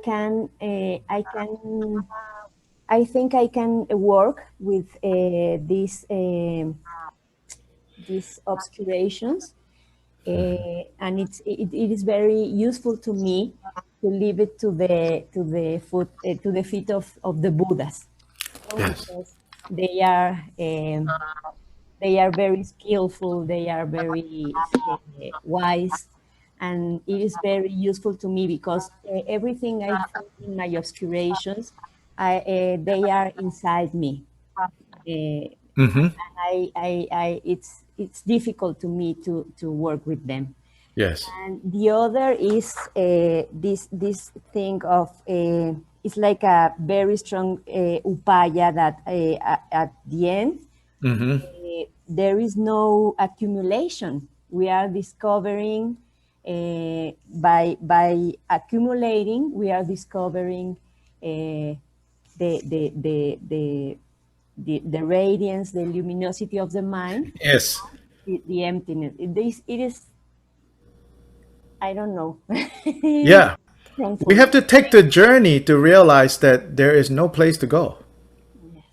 think I can work with these obscurations, and it is very useful to me to leave it to the feet of the Buddhas. Because they are very skillful, they are very wise, and it is very useful to me because everything I think in my obscurations, they are inside me. And it's difficult to me to work with them. Yes. And the other is this thing of it's like a very strong upaya that at the end there is no accumulation. We are discovering by accumulating, we are discovering the radiance, the luminosity of the mind. Yes. The emptiness. It is. I don't know. Yeah. We have to take the journey to realize that there is no place to go. Yes.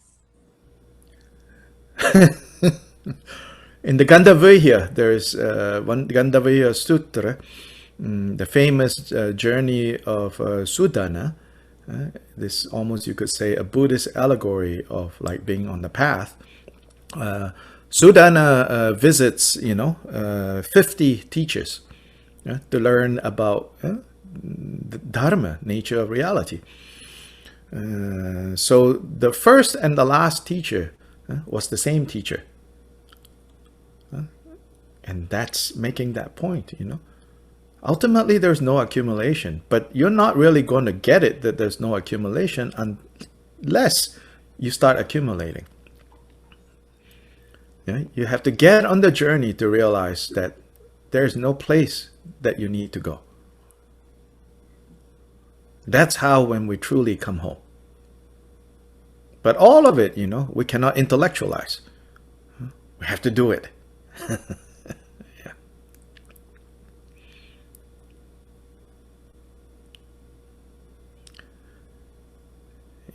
In the Gandavaya, there is one Gandavaya Sutra, the famous journey of Sudana. This almost, you could say, a Buddhist allegory of like being on the path. Sudana visits, 50 teachers to learn about the Dharma, nature of reality. So the first and the last teacher was the same teacher. And that's making that point, Ultimately, there's no accumulation, but you're not really going to get it that there's no accumulation unless you start accumulating. You have to get on the journey to realize that there's no place that you need to go. That's how when we truly come home. But all of it, we cannot intellectualize. We have to do it.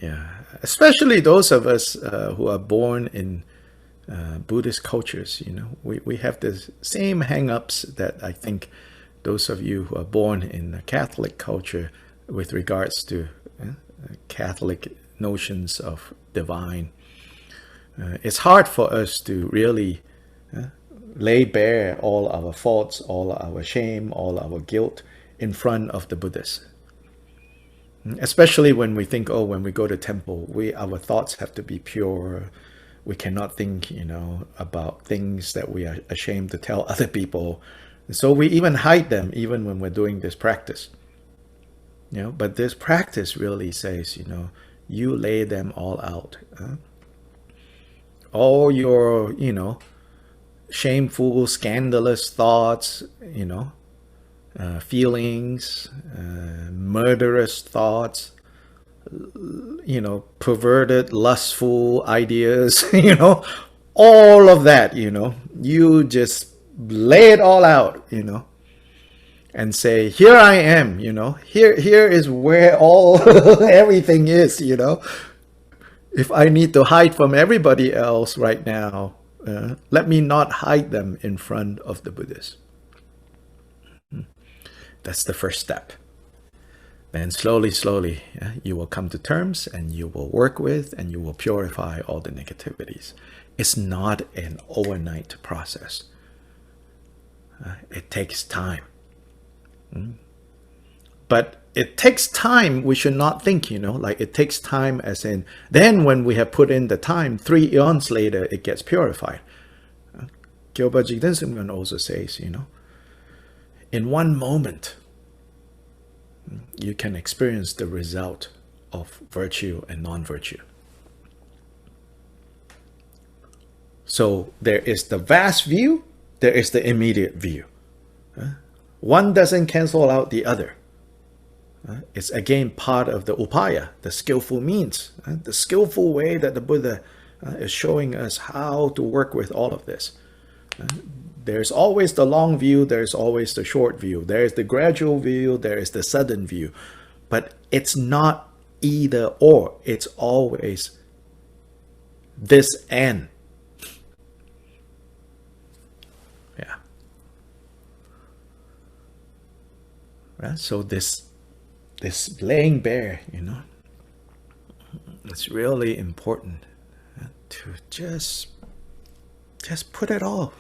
Yeah, especially those of us who are born in Buddhist cultures, we have the same hang-ups that I think those of you who are born in the Catholic culture with regards to Catholic notions of divine. It's hard for us to really lay bare all our faults, all our shame, all our guilt in front of the Buddhists. Especially when we think, when we go to temple, our thoughts have to be pure. We cannot think, about things that we are ashamed to tell other people. So we even hide them, even when we're doing this practice. But this practice really says, you lay them all out. All your, shameful, scandalous thoughts, feelings, murderous thoughts, perverted, lustful ideas, all of that, you just lay it all out, and say, here I am, here is where all everything is, If I need to hide from everybody else right now, let me not hide them in front of the Buddhists. That's the first step. Then slowly, you will come to terms and you will work with and you will purify all the negativities. It's not an overnight process. It takes time. But it takes time. We should not think, like it takes time as in, then when we have put in the time, 3 eons later, it gets purified. Gilbert Jigdensumgan also says, in one moment, you can experience the result of virtue and non-virtue. So there is the vast view, there is the immediate view. One doesn't cancel out the other. It's again part of the upaya, the skillful means, the skillful way that the Buddha is showing us how to work with all of this. There's always the long view, there's always the short view, there's the gradual view, there is the sudden view. But it's not either or, it's always this and. Yeah. Right? So this laying bare, it's really important to just put it all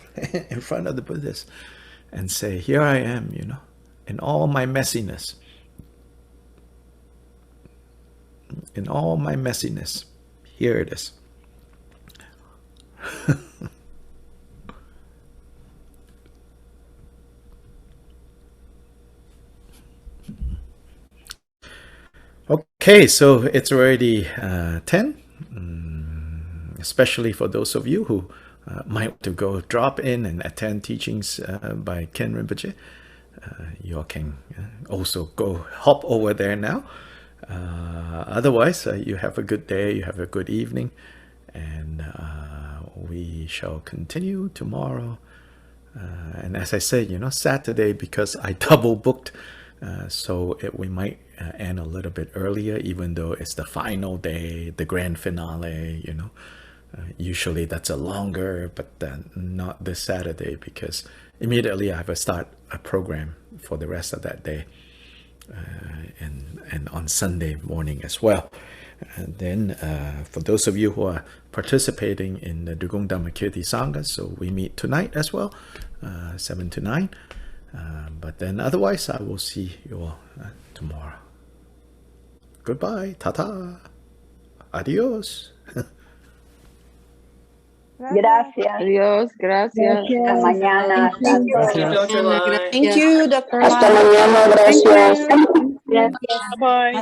in front of the Buddhists and say, here I am, in all my messiness. In all my messiness, here it is. Okay, so it's already 10, especially for those of you who might want to go drop in and attend teachings by Ken Rinpoche. You all can also go hop over there now. Otherwise, you have a good day, you have a good evening, and we shall continue tomorrow. And as I said, Saturday, because I double booked, so we might end a little bit earlier, even though it's the final day, the grand finale, usually that's a longer, but not this Saturday, because immediately I have to start a program for the rest of that day. and on Sunday morning as well. And then for those of you who are participating in the Dugong Dhammakirti Sangha, so we meet tonight as well, 7 to 9. But then otherwise, I will see you all tomorrow. Goodbye. Ta-ta. Adios. Gracias. Adiós, gracias. Hasta mañana. Thank you, Dr. Lai. Thank you, Dr. Hasta Lai. mañana, gracias. Bye-bye.